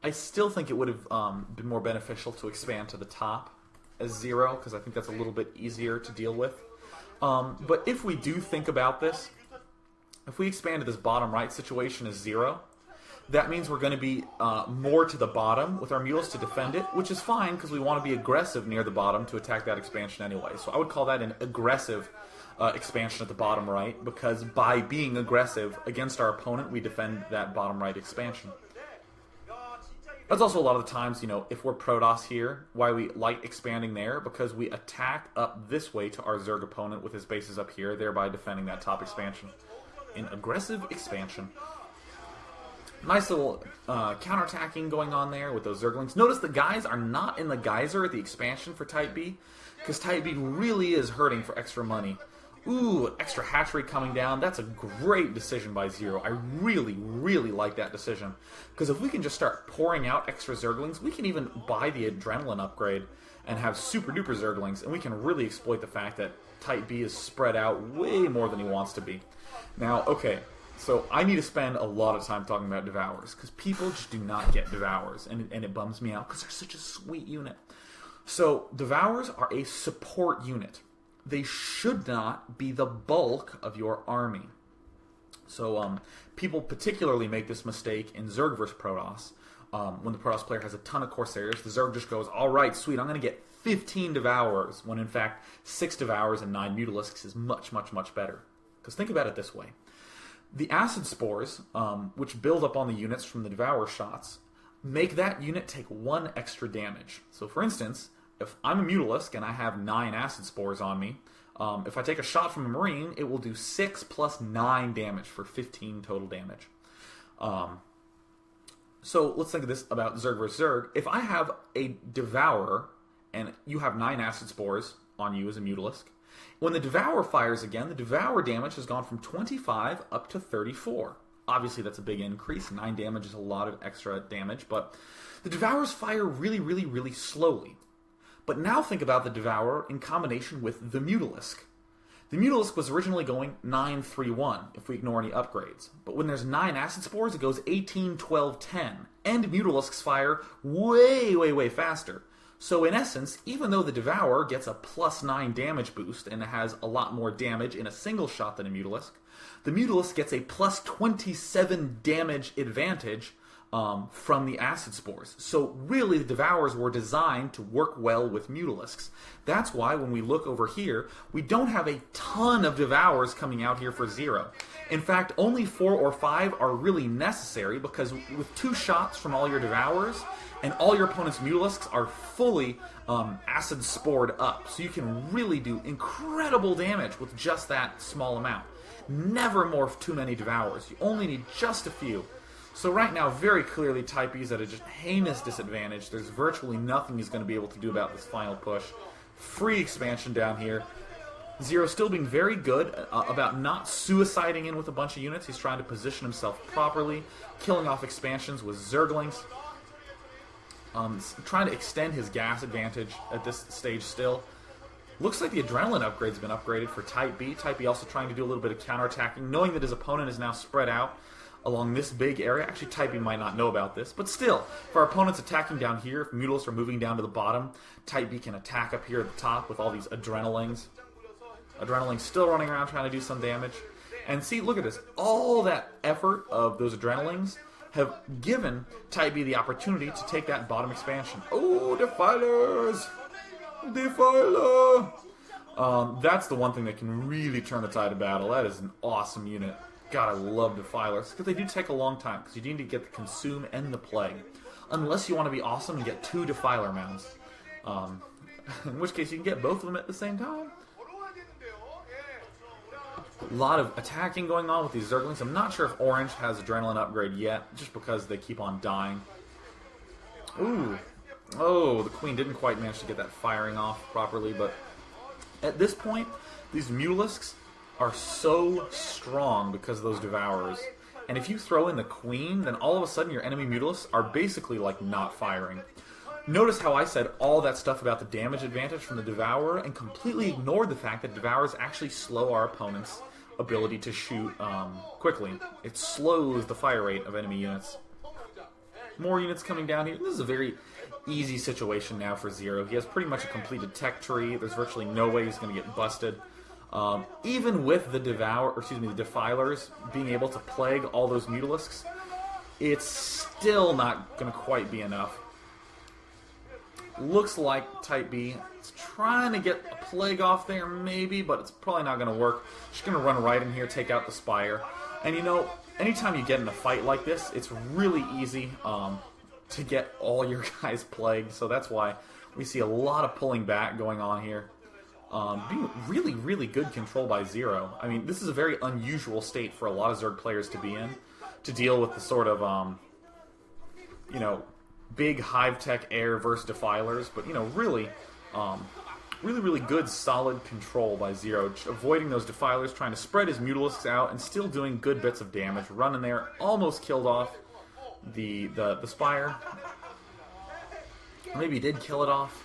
I still think it would have been more beneficial to expand to the top as 0, because I think that's a little bit easier to deal with. But if we do think about this, if we expand to this bottom right situation as 0, that means we're going to be more to the bottom with our mules to defend it, which is fine because we want to be aggressive near the bottom to attack that expansion anyway. So I would call that an aggressive expansion at the bottom right, because by being aggressive against our opponent, we defend that bottom right expansion. That's also a lot of the times, you know, if we're Protoss here, why we like expanding there, because we attack up this way to our Zerg opponent with his bases up here, thereby defending that top expansion. An aggressive expansion. Nice little counterattacking going on there with those Zerglings. Notice the guys are not in the geyser at the expansion for Type B, because Type B really is hurting for extra money. Ooh, extra hatchery coming down. That's a great decision by 0. I really, really like that decision. Because if we can just start pouring out extra Zerglings, we can even buy the Adrenaline upgrade and have super duper Zerglings, and we can really exploit the fact that Type B is spread out way more than he wants to be. Now, okay, so I need to spend a lot of time talking about Devourers, because people just do not get Devourers, and it bums me out, because they're such a sweet unit. So, Devourers are a support unit. They should not be the bulk of your army. So people particularly make this mistake in Zerg vs. Protoss. When the Protoss player has a ton of Corsairs, the Zerg just goes, alright, sweet, I'm going to get 15 Devourers, when in fact 6 Devourers and 9 Mutalisks is much, much, much better. Because think about it this way. The Acid Spores, which build up on the units from the Devourer shots, make that unit take 1 extra damage. So for instance, if I'm a Mutalisk and I have 9 Acid Spores on me, If I take a shot from a Marine, it will do 6 plus 9 damage for 15 total damage. So let's think of this about Zerg vs. Zerg. If I have a Devourer, and you have 9 Acid Spores on you as a Mutalisk, when the Devourer fires again, the Devourer damage has gone from 25 up to 34. Obviously, that's a big increase. 9 damage is a lot of extra damage, but the Devourers fire really, really, really slowly. But now think about the Devourer in combination with the Mutalisk. The Mutalisk was originally going 9-3-1, if we ignore any upgrades. But when there's 9 Acid Spores, it goes 18-12-10. And Mutalisks fire way, way, way faster. So in essence, even though the Devourer gets a plus 9 damage boost and has a lot more damage in a single shot than a Mutalisk, the Mutalisk gets a plus 27 damage advantage from the Acid Spores. So really, the Devourers were designed to work well with Mutalisks. That's why when we look over here, we don't have a ton of Devourers coming out here for 0. In fact, only 4 or 5 are really necessary, because with 2 shots from all your Devourers, and all your opponent's Mutalisks are fully Acid Spored up. So you can really do incredible damage with just that small amount. Never morph too many Devourers. You only need just a few. So right now, very clearly, Type E is at a just heinous disadvantage. There's virtually nothing he's going to be able to do about this final push. Free expansion down here. Zero still being very good about not suiciding in with a bunch of units. He's trying to position himself properly, killing off expansions with Zerglings. Trying to extend his gas advantage at this stage still. Looks like the Adrenaline upgrade's been upgraded for Type B. Type B also trying to do a little bit of counterattacking, knowing that his opponent is now spread out along this big area. Actually, Type B might not know about this, but still, if our opponent's attacking down here, if Mutalisks are moving down to the bottom, Type B can attack up here at the top with all these Adrenalings. Adrenalings still running around trying to do some damage. And see, look at this. All that effort of those Adrenalings have given Type B the opportunity to take that bottom expansion. Oh, Defilers! Defiler! That's the one thing that can really turn the tide of battle. That is an awesome unit. God, I love Defilers, because they do take a long time, because you need to get the Consume and the Plague. Unless you want to be awesome and get 2 Defiler mounts. In which case you can get both of them at the same time. A lot of attacking going on with these Zerglings. I'm not sure if Orange has Adrenaline upgrade yet, just because they keep on dying. Ooh. Oh, the Queen didn't quite manage to get that firing off properly, but at this point, these Mutalisks are so strong because of those Devourers. And if you throw in the Queen, then all of a sudden your enemy Mutalisks are basically like not firing. Notice how I said all that stuff about the damage advantage from the Devourer and completely ignored the fact that Devourers actually slow our opponent's ability to shoot quickly. It slows the fire rate of enemy units. More units coming down here. This is a very easy situation now for Zero. He has pretty much a completed tech tree. There's virtually no way he's going to get busted. Even with the the Defilers being able to plague all those Mutalisks, it's still not going to quite be enough. Looks like Type B is trying to get a plague off there, maybe, but it's probably not going to work. Just going to run right in here, take out the Spire. And you know, anytime you get in a fight like this, it's really easy to get all your guys plagued. So that's why we see a lot of pulling back going on here. Being really, really good control by Zero. I mean, this is a very unusual state for a lot of Zerg players to be in, to deal with the sort of, you know, big Hive Tech air versus Defilers, but, you know, really, really good, solid control by Zero, avoiding those Defilers, trying to spread his Mutalisks out, and still doing good bits of damage, running there, almost killed off the Spire. Maybe he did kill it off.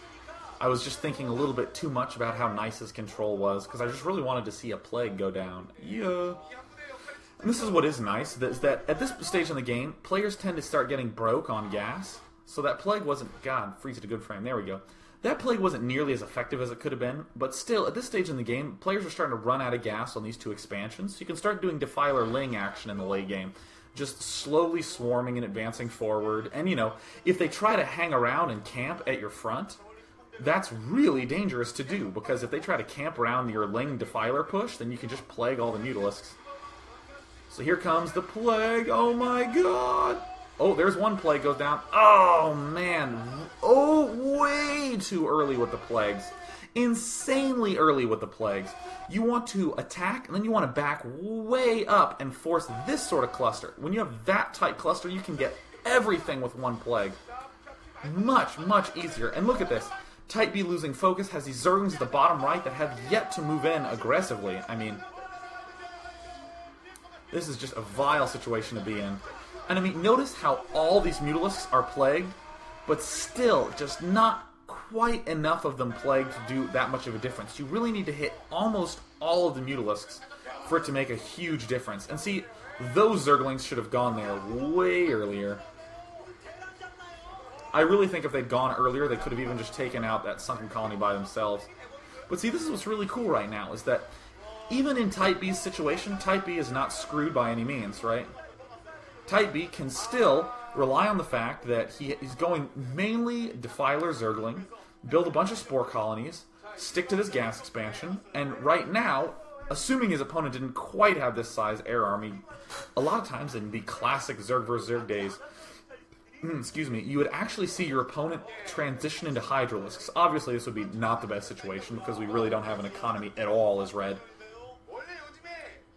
I was just thinking a little bit too much about how nice his control was, because I just really wanted to see a plague go down. Yeah. And this is what is nice, is that at this stage in the game, players tend to start getting broke on gas. So that plague wasn't... God, freeze at a good frame. There we go. That plague wasn't nearly as effective as it could have been, but still, at this stage in the game, players are starting to run out of gas on these 2 expansions. So you can start doing Defiler Ling action in the late game. Just slowly swarming and advancing forward. And, you know, if they try to hang around and camp at your front, that's really dangerous to do, because if they try to camp around your Ling Defiler push, then you can just plague all the Mutalisks. So here comes the plague. Oh my god! Oh, there's one plague goes down. Oh, man. Oh, way too early with the plagues. Insanely early with the plagues. You want to attack, and then you want to back way up and force this sort of cluster. When you have that tight cluster, you can get everything with one plague. Much, much easier. And look at this. Type B losing focus has these Zerglings at the bottom right that have yet to move in aggressively. I mean, this is just a vile situation to be in. And I mean, notice how all these Mutalisks are plagued, but still just not quite enough of them plagued to do that much of a difference. You really need to hit almost all of the Mutalisks for it to make a huge difference. And see, those Zerglings should have gone there way earlier. I really think if they'd gone earlier, they could have even just taken out that sunken colony by themselves. But see, this is what's really cool right now, is that even in Type B's situation, Type B is not screwed by any means, right? Type B can still rely on the fact that he's going mainly Defiler Zergling, build a bunch of Spore colonies, stick to this gas expansion, and right now, assuming his opponent didn't quite have this size air army, a lot of times in the classic Zerg vs. Zerg days, excuse me, you would actually see your opponent transition into Hydralisks. Obviously, this would be not the best situation because we really don't have an economy at all as red.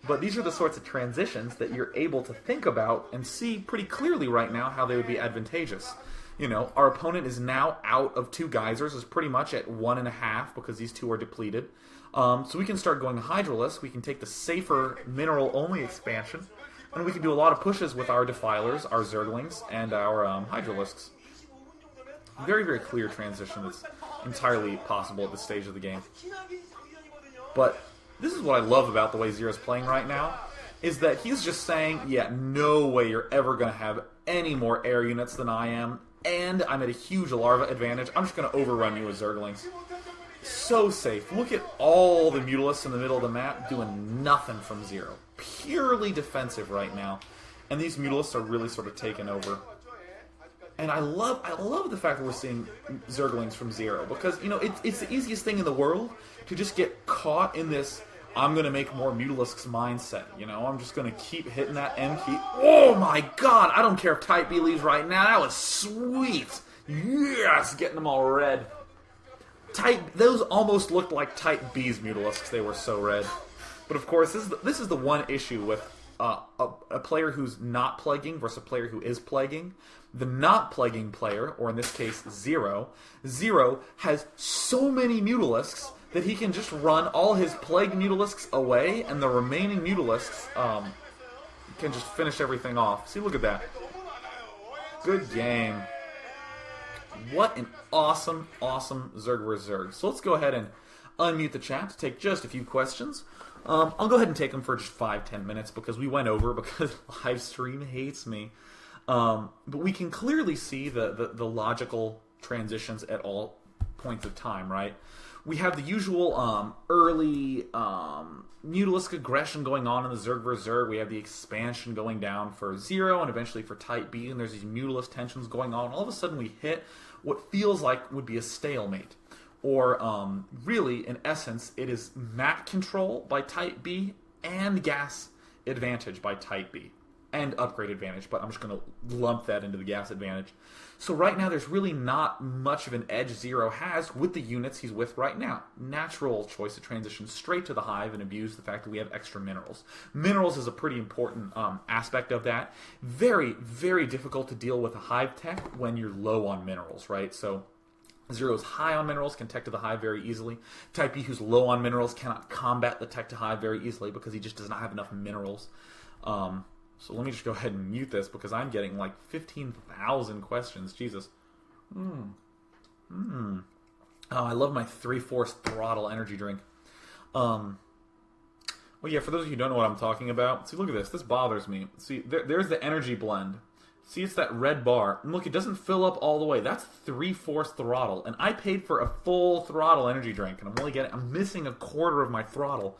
But these are the sorts of transitions that you're able to think about and see pretty clearly right now how they would be advantageous. You know, our opponent is now out of 2 geysers, is pretty much at 1.5 because these 2 are depleted. So we can start going Hydralisk. We can take the safer mineral-only expansion, and we can do a lot of pushes with our Defilers, our Zerglings, and our Hydralisks. Very, very clear transition that's entirely possible at this stage of the game. But this is what I love about the way Zero's playing right now, is that he's just saying, yeah, no way you're ever going to have any more air units than I am, and I'm at a huge larva advantage. I'm just going to overrun you with Zerglings. So safe. Look at all the Mutalisks in the middle of the map doing nothing from Zero. Purely defensive right now. And these Mutalisks are really sort of taking over. And I love the fact that we're seeing Zerglings from Zero, because, you know, it's the easiest thing in the world to just get caught in this I'm going to make more Mutalisks mindset. You know, I'm just going to keep hitting that M key. Oh my god, I don't care if Type B leaves right now. That was sweet. Yes, getting them all red. Those almost looked like Type B's Mutalisks. They were so red. But of course, this is the one issue with a player who's not plaguing versus a player who is plaguing. The not plaguing player, or in this case, Zero has so many Mutalisks that he can just run all his plague Mutalisks away, and the remaining Mutalisks can just finish everything off. See, look at that. Good game. What an awesome, awesome Zerg vs. Zerg. So let's go ahead and unmute the chat to take just a few questions. I'll go ahead and take them for just 5-10 minutes because we went over because live stream hates me. But we can clearly see the logical transitions at all points of time, right? We have the usual early Mutalisk aggression going on in the Zerg vs. Zerg. We have the expansion going down for Zero and eventually for Type B, and there's these Mutalisk tensions going on. All of a sudden we hit what feels like would be a stalemate. Or really, in essence, it is map control by Type B and gas advantage by Type B. And upgrade advantage, but I'm just going to lump that into the gas advantage. So right now, there's really not much of an edge Zero has with the units he's with right now. Natural choice to transition straight to the Hive and abuse the fact that we have extra minerals. Minerals is a pretty important aspect of that. Very, very difficult to deal with a Hive tech when you're low on minerals, right? So Zero's high on minerals, can tech to the Hive very easily. Type B, who's low on minerals, cannot combat the tech to Hive very easily because he just does not have enough minerals. So let me just go ahead and mute this because I'm getting like 15,000 questions. Jesus. Oh, I love my 3/4 throttle energy drink. Well, yeah, for those of you who don't know what I'm talking about, see, look at this. This bothers me. See, there's the energy blend. See, it's that red bar. And look, it doesn't fill up all the way. That's 3/4 throttle. And I paid for a full throttle energy drink, and I'm missing 1/4 of my throttle.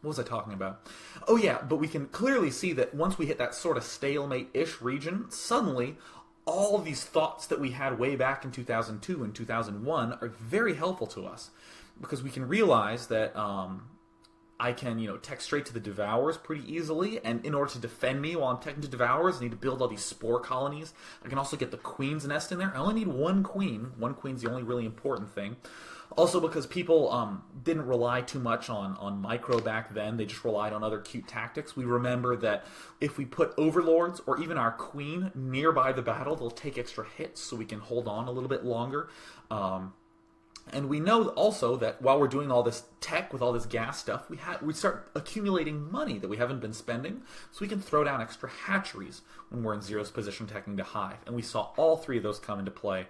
What was I talking about? Oh yeah, but we can clearly see that once we hit that sort of stalemate-ish region, suddenly all of these thoughts that we had way back in 2002 and 2001 are very helpful to us. Because we can realize that I can, tech straight to the Devourers pretty easily, and in order to defend me while I'm teching to Devourers, I need to build all these spore colonies. I can also get the Queen's Nest in there. I only need one Queen. One Queen's the only really important thing. Also, because people didn't rely too much on micro back then, they just relied on other cute tactics. We remember that if we put Overlords or even our Queen nearby the battle, they'll take extra hits, so we can hold on a little bit longer. And we know also that while we're doing all this tech with all this gas stuff, we start accumulating money that we haven't been spending, so we can throw down extra hatcheries when we're in Zero's position teching to Hive. And we saw all three of those come into play.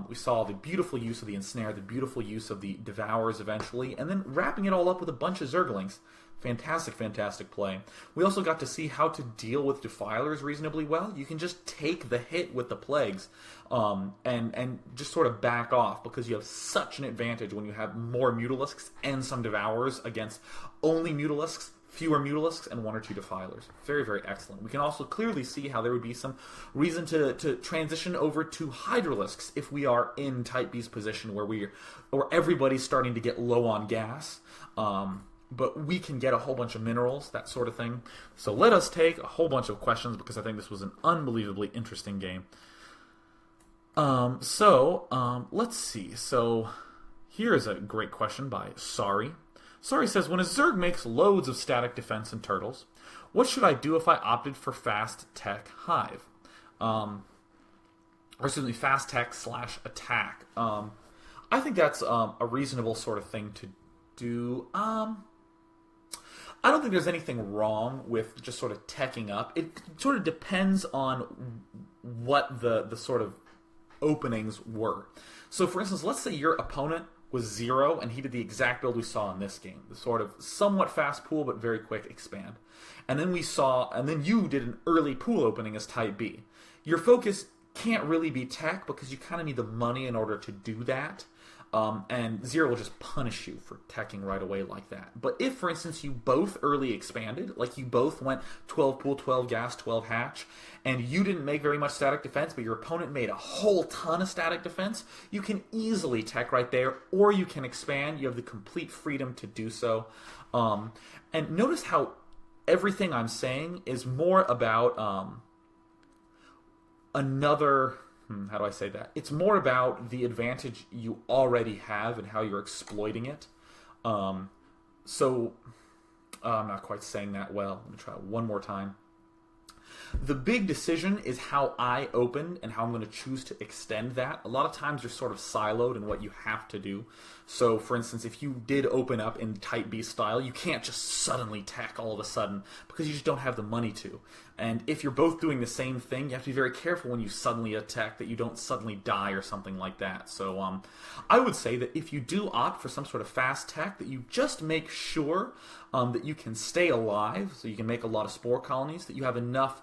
We saw the beautiful use of the Ensnare, the beautiful use of the Devourers eventually, and then wrapping it all up with a bunch of Zerglings. Fantastic, fantastic play. We also got to see how to deal with Defilers reasonably well. You can just take the hit with the Plagues and just sort of back off, because you have such an advantage when you have more Mutalisks and some Devourers against only Mutalisks, fewer Mutalisks, and one or two Defilers. Very, very excellent. We can also clearly see how there would be some reason to transition over to Hydralisks if we are in Type B's position where everybody's starting to get low on gas. But we can get a whole bunch of minerals, that sort of thing. So let us take a whole bunch of questions, because I think this was an unbelievably interesting game. Let's see. So here is a great question by Sari. Sari says, when a Zerg makes loads of static defense and turtles, what should I do if I opted for fast tech Hive? Fast tech / attack. I think that's a reasonable sort of thing to do. I don't think there's anything wrong with just sort of teching up. It sort of depends on what the sort of openings were. So, for instance, let's say your opponent was 0 and he did the exact build we saw in this game. The sort of somewhat fast pool but very quick expand. And then you did an early pool opening as Type B. Your focus can't really be tech, because you kind of need the money in order to do that. And Zero will just punish you for teching right away like that. But if, for instance, you both early expanded, like you both went 12 pool, 12 gas, 12 hatch, and you didn't make very much static defense, but your opponent made a whole ton of static defense, you can easily tech right there, or you can expand. You have the complete freedom to do so. And notice how everything I'm saying is more about how do I say that? It's more about the advantage you already have and how you're exploiting it. I'm not quite saying that well. Let me try one more time. The big decision is how I opened and how I'm going to choose to extend that. A lot of times you're sort of siloed in what you have to do. So, for instance, if you did open up in Type B style, you can't just suddenly tech all of a sudden, because you just don't have the money to. And if you're both doing the same thing, you have to be very careful when you suddenly attack that you don't suddenly die or something like that. So I would say that if you do opt for some sort of fast tech, that you just make sure that you can stay alive, so you can make a lot of spore colonies, that you have enough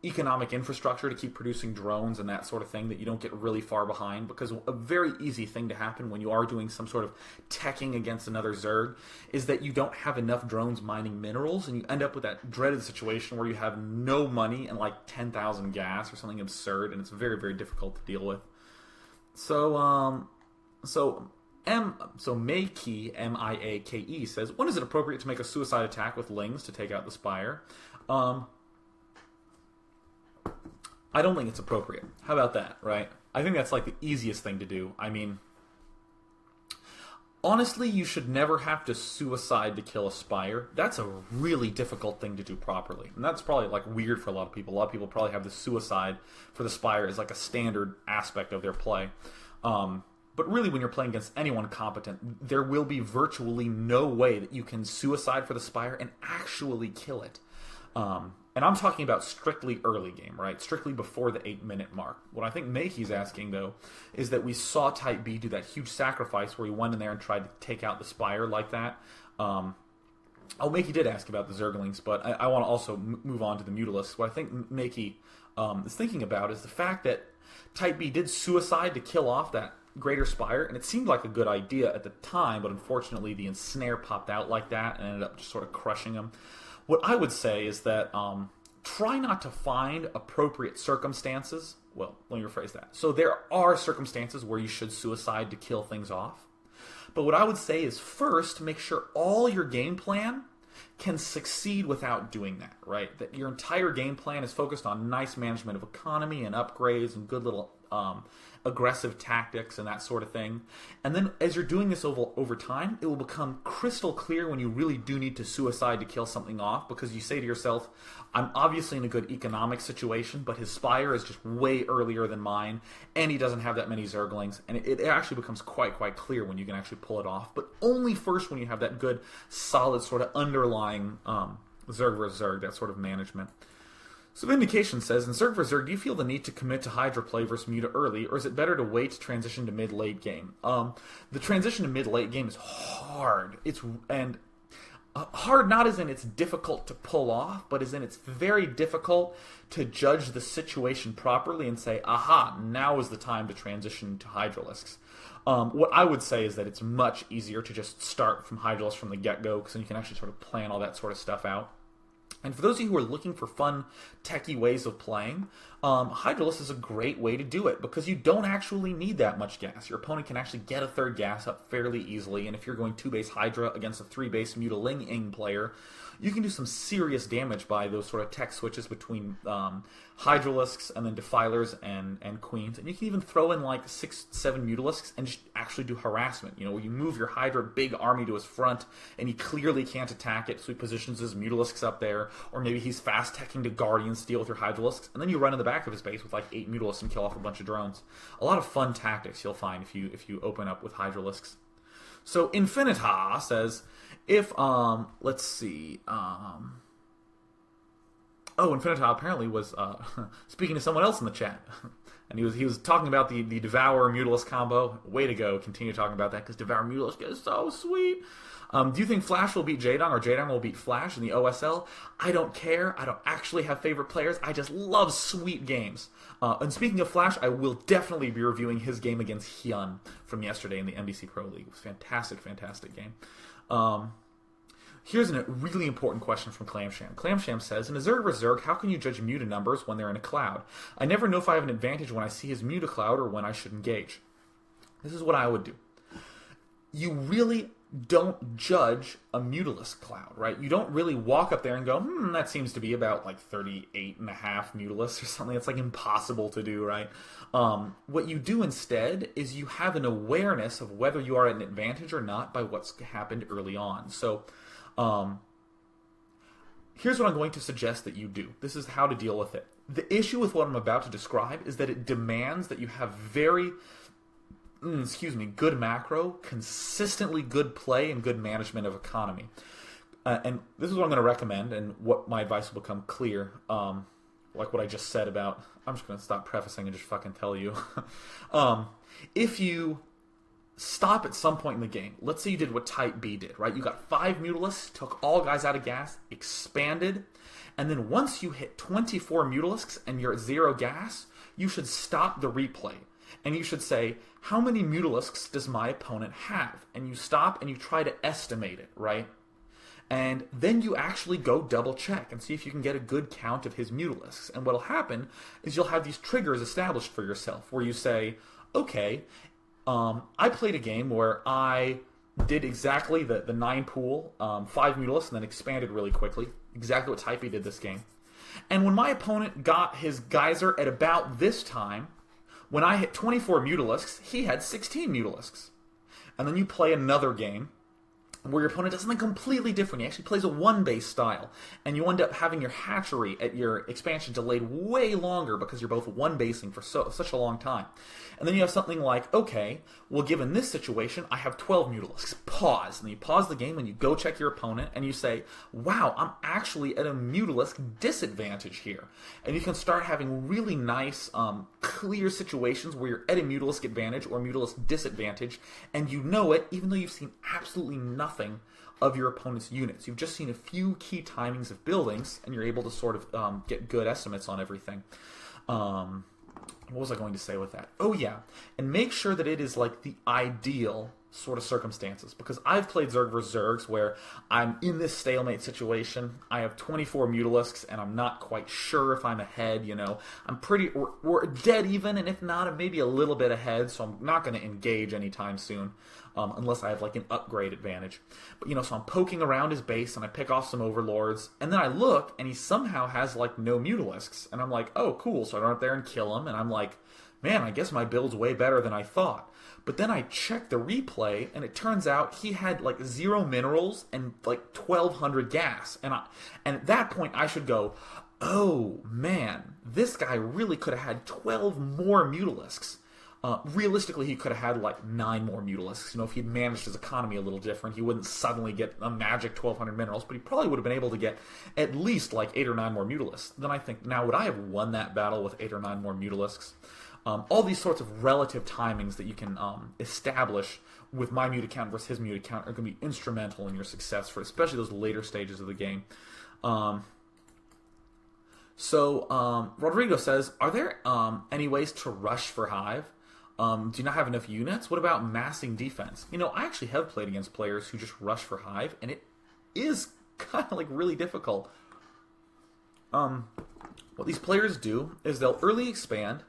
economic infrastructure to keep producing drones and that sort of thing, that you don't get really far behind, because a very easy thing to happen when you are doing some sort of teching against another Zerg is that you don't have enough drones mining minerals, and you end up with that dreaded situation where you have no money and like 10,000 gas or something absurd, and it's very, very difficult to deal with. So Mayke, M-I-A-K-E, says, when is it appropriate to make a suicide attack with Lings to take out the Spire? I don't think it's appropriate. How about that, right? I think that's like the easiest thing to do. I mean, honestly, you should never have to suicide to kill a Spire. That's a really difficult thing to do properly. And that's probably like weird for a lot of people. A lot of people probably have the suicide for the Spire as like a standard aspect of their play. But really, when you're playing against anyone competent, there will be virtually no way that you can suicide for the Spire and actually kill it. And I'm talking about strictly early game, right? Strictly before the 8-minute mark. What I think Make's asking, though, is that we saw Type B do that huge sacrifice where he went in there and tried to take out the Spire like that. Make did ask about the Zerglings, but I want to also move on to the Mutalisks. What I think Make is thinking about is the fact that Type B did suicide to kill off that Greater Spire, and it seemed like a good idea at the time, but unfortunately the Ensnare popped out like that and ended up just sort of crushing him. What I would say is that try not to find appropriate circumstances. Well, let me rephrase that. So there are circumstances where you should suicide to kill things off. But what I would say is first, make sure all your game plan can succeed without doing that, right? That your entire game plan is focused on nice management of economy and upgrades and good little aggressive tactics and that sort of thing. And then as you're doing this over time, it will become crystal clear when you really do need to suicide to kill something off, because you say to yourself, I'm obviously in a good economic situation, but his Spire is just way earlier than mine, and he doesn't have that many Zerglings, and it actually becomes quite clear when you can actually pull it off, but only first when you have that good, solid sort of underlying Zerg versus Zerg, that sort of management. So Vindication says, in Zerg vs. Zerg, do you feel the need to commit to Hydra play versus Muta early, or is it better to wait to transition to mid-late game? The transition to mid-late game is hard. Hard not as in it's difficult to pull off, but as in it's very difficult to judge the situation properly and say, aha, now is the time to transition to Hydralisks. What I would say is that it's much easier to just start from Hydralisk from the get-go, because then you can actually sort of plan all that sort of stuff out. And for those of you who are looking for fun, techie ways of playing, Hydralisk is a great way to do it, because you don't actually need that much gas. Your opponent can actually get a third gas up fairly easily, and if you're going 2-base Hydra against a 3-base Mutaling player, you can do some serious damage by those sort of tech switches between Hydralisks and then Defilers and Queens. And you can even throw in like 6-7 Mutalisks and just actually do harassment. You know, where you move your Hydra big army to his front and he clearly can't attack it, so he positions his Mutalisks up there. Or maybe he's fast teching to Guardians to deal with your Hydralisks, and then you run in the back of his base with like 8 Mutalisks and kill off a bunch of drones. A lot of fun tactics you'll find if you open up with Hydralisks. So Infinita says, if let's see, Infinita apparently was speaking to someone else in the chat, and he was talking about the Devour Mutalisk combo. Way to go! Continue talking about that, because Devour Mutalisk is so sweet. Do you think Flash will beat Jaedong, or Jaedong will beat Flash in the OSL? I don't care. I don't actually have favorite players. I just love sweet games. And speaking of Flash, I will definitely be reviewing his game against Hyun from yesterday in the NBC Pro League. It was a fantastic game. Here's a really important question from Clamsham. Clamsham says, in a Zerg vs. Zerg, how can you judge Muta numbers when they're in a cloud? I never know if I have an advantage when I see his Muta cloud or when I should engage. This is what I would do. You really don't judge a Mutalisk cloud, right? You don't really walk up there and go, that seems to be about like 38.5 Mutalisks or something. It's like impossible to do, right? What you do instead is you have an awareness of whether you are at an advantage or not by what's happened early on. So here's what I'm going to suggest that you do. This is how to deal with it. The issue with what I'm about to describe is that it demands that you have very good macro, consistently good play, and good management of economy. And this is what I'm going to recommend, and what my advice will become clear, like what I just said about, I'm just going to stop prefacing and just fucking tell you. If you stop at some point in the game, let's say you did what Type B did, right? You got 5 Mutalisks, took all guys out of gas, expanded, and then once you hit 24 Mutalisks and you're at 0 gas, you should stop the replay. And you should say, how many Mutalisks does my opponent have? And you stop and you try to estimate it, right? And then you actually go double check and see if you can get a good count of his Mutalisks. And what'll happen is you'll have these triggers established for yourself where you say, okay, I played a game where I did exactly the 9 pool, 5 Mutalisks, and then expanded really quickly. Exactly what Typeb did this game. And when my opponent got his Geyser at about this time, when I hit 24 Mutalisks, he had 16 Mutalisks. And then you play another game where your opponent does something completely different. He actually plays a 1-base style. And you end up having your hatchery at your expansion delayed way longer because you're both 1-basing for such a long time. And then you have something like, okay, well, given this situation, I have 12 Mutalisks. Pause. And then you pause the game and you go check your opponent and you say, wow, I'm actually at a Mutalisk disadvantage here. And you can start having really nice, clear situations where you're at a Mutalisk advantage or Mutalisk disadvantage, and you know it even though you've seen absolutely nothing of your opponent's units. You've just seen a few key timings of buildings, and you're able to sort of get good estimates on everything. What was I going to say with that? Oh, yeah. And make sure that it is like the ideal sort of circumstances, because I've played Zerg vs. Zergs where I'm in this stalemate situation. I have 24 Mutalisks, and I'm not quite sure if I'm ahead. We're dead even, and if not, I'm maybe a little bit ahead. So I'm not going to engage anytime soon, unless I have like an upgrade advantage. But so I'm poking around his base, and I pick off some overlords, and then I look, and he somehow has like no Mutalisks, and I'm like, oh cool. So I run up there and kill him, and I'm like, man, I guess my build's way better than I thought. But then I checked the replay, and it turns out he had like 0 minerals and like 1,200 gas. And at that point, I should go, oh man, this guy really could have had 12 more Mutalisks. Realistically, he could have had like 9 more Mutalisks. If he'd managed his economy a little different, he wouldn't suddenly get a magic 1,200 minerals, but he probably would have been able to get at least like 8 or 9 more Mutalisks. Then I think, now would I have won that battle with 8 or 9 more Mutalisks? All these sorts of relative timings that you can establish with my mute account versus his mute account are going to be instrumental in your success for especially those later stages of the game. Rodrigo says, are there any ways to rush for Hive? Do you not have enough units? What about massing defense? I actually have played against players who just rush for Hive, and it is kind of like really difficult. What these players do is they'll early expand.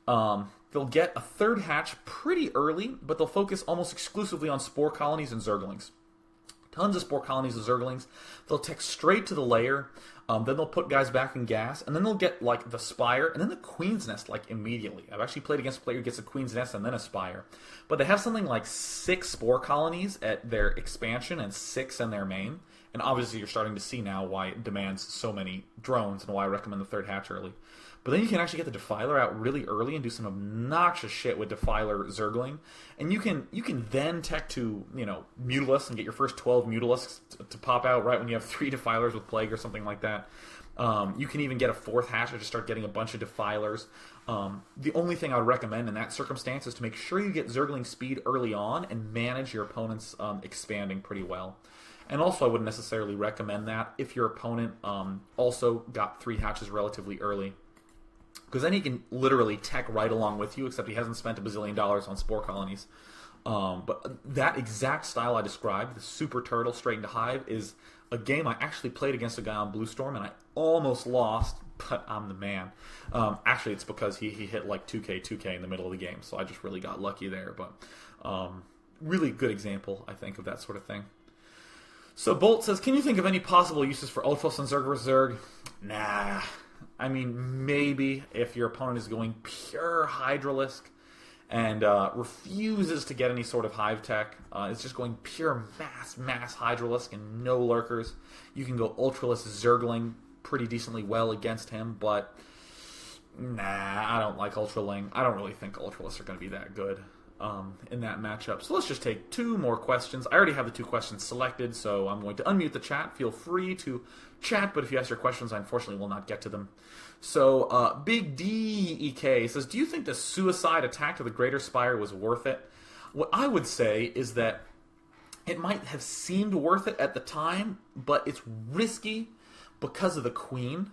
They'll get a 3rd hatch pretty early, but they'll focus almost exclusively on spore colonies and zerglings. Tons of spore colonies and zerglings. They'll tech straight to the lair. Then they'll put guys back in gas, and then they'll get like the spire, and then the queen's nest like immediately. I've actually played against a player who gets a queen's nest and then a spire. But they have something like 6 spore colonies at their expansion and 6 in their main. And obviously you're starting to see now why it demands so many drones and why I recommend the 3rd hatch early. But then you can actually get the Defiler out really early and do some obnoxious shit with Defiler Zergling. And you can then tech to, Mutalisks and get your first 12 Mutalisks to pop out right when you have 3 Defilers with Plague or something like that. You can even get a 4th hatch and just start getting a bunch of Defilers. The only thing I would recommend in that circumstance is to make sure you get Zergling speed early on and manage your opponent's expanding pretty well. And also I wouldn't necessarily recommend that if your opponent also got 3 hatches relatively early. Because then he can literally tech right along with you, except he hasn't spent $1 bazillion on spore colonies. But that exact style I described, the Super Turtle straight into Hive, is a game I actually played against a guy on Blue Storm, and I almost lost, but I'm the man. Actually, it's because he hit like 2K in the middle of the game, so I just really got lucky there. But really good example, I think, of that sort of thing. So Bolt says, can you think of any possible uses for Ultros and Zerg vs. Zerg? Nah. I mean, maybe if your opponent is going pure Hydralisk and refuses to get any sort of Hive tech, it's just going pure mass Hydralisk and no lurkers, you can go Ultralisk Zergling pretty decently well against him, but nah, I don't like Ultraling. I don't really think Ultralisks are going to be that good in that matchup. So let's just take 2 more questions. I already have the 2 questions selected, so I'm going to unmute the chat. Feel free to chat, but if you ask your questions, I unfortunately will not get to them. So Big DEK says, do you think the suicide attack to the Greater Spire was worth it? What I would say is that it might have seemed worth it at the time, but it's risky because of the queen.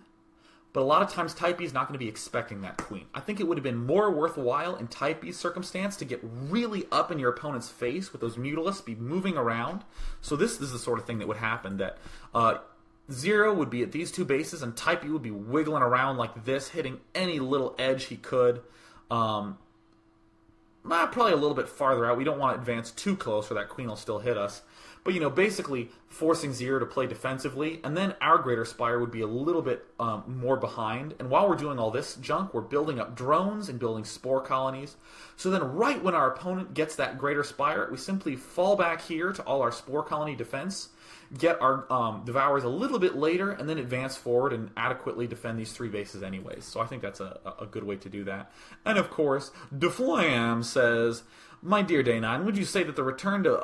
But a lot of times Typeb is not going to be expecting that queen. I think it would have been more worthwhile in Typeb's circumstance to get really up in your opponent's face with those Mutalisks, be moving around. So this is the sort of thing that would happen, that Zero would be at these 2 bases, and Typeb would be wiggling around like this, hitting any little edge he could. Probably a little bit farther out. We don't want to advance too close, or that queen will still hit us. But, basically forcing Zero to play defensively, and then our Greater Spire would be a little bit more behind. And while we're doing all this junk, we're building up drones and building spore colonies. So then right when our opponent gets that Greater Spire, we simply fall back here to all our spore colony defense, get our Devourers a little bit later, and then advance forward and adequately defend these 3 bases anyways. So I think that's a good way to do that. And of course, DeFlam says, my dear Day9, would you say that the return to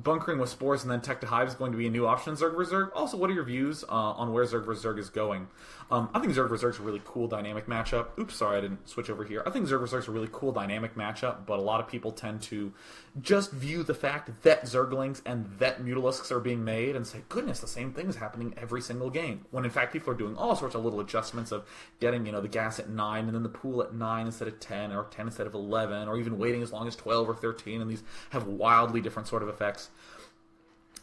bunkering with spores and then tech to Hive is going to be a new option in Zerg vs. Zerg? Also, what are your views on where Zerg vs. Zerg is going? I think Zerg vs. Zerg is a really cool dynamic matchup. Oops, sorry, I didn't switch over here. I think Zerg vs. Zerg is a really cool dynamic matchup, but a lot of people tend to just view the fact that Zerglings and that Mutalisks are being made and say, goodness, the same thing is happening every single game. When in fact people are doing all sorts of little adjustments of getting, the gas at 9 and then the pool at 9 instead of 10, or 10 instead of 11, or even waiting as long as 12 or Stork 13, and these have wildly different sort of effects.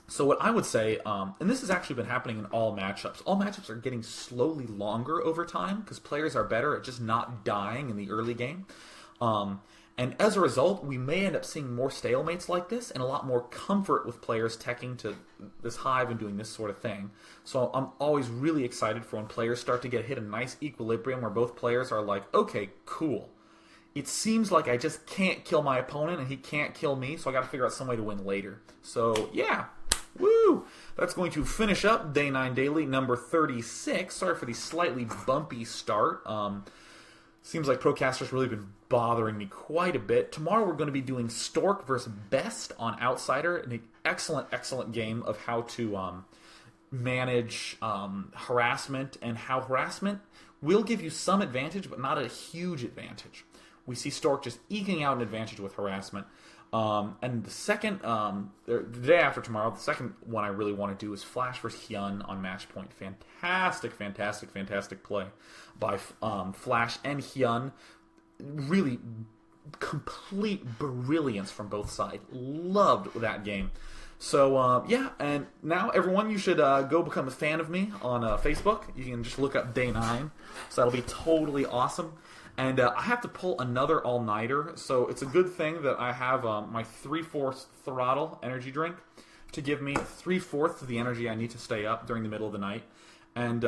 So what I would say, and this has actually been happening in all matchups are getting slowly longer over time because players are better at just not dying in the early game. And as a result, we may end up seeing more stalemates like this and a lot more comfort with players teching to this hive and doing this sort of thing. So I'm always really excited for when players start to hit a nice equilibrium where both players are like, okay, cool. It seems like I just can't kill my opponent and he can't kill me, so I got to figure out some way to win later. So, yeah. Woo! That's going to finish up Day 9 Daily number 36. Sorry for the slightly bumpy start. Seems like Procaster's really been bothering me quite a bit. Tomorrow we're going to be doing Stork versus Best on Outsider. An excellent, excellent game of how to manage harassment and how harassment will give you some advantage, but not a huge advantage. We see Stork just eking out an advantage with harassment. And the second, the day after tomorrow, the second one I really want to do is Flash versus Hyun on Match Point. Fantastic, fantastic, fantastic play by Flash and Hyun. Really complete brilliance from both sides. Loved that game. So, yeah, and now everyone, you should go become a fan of me on Facebook. You can just look up Day 9. So that'll be totally awesome. And I have to pull another all-nighter, so it's a good thing that I have my 3/4 throttle energy drink to give me 3/4 of the energy I need to stay up during the middle of the night. And,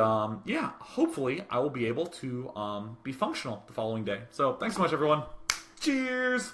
yeah, hopefully I will be able to be functional the following day. So, thanks so much, everyone. Cheers!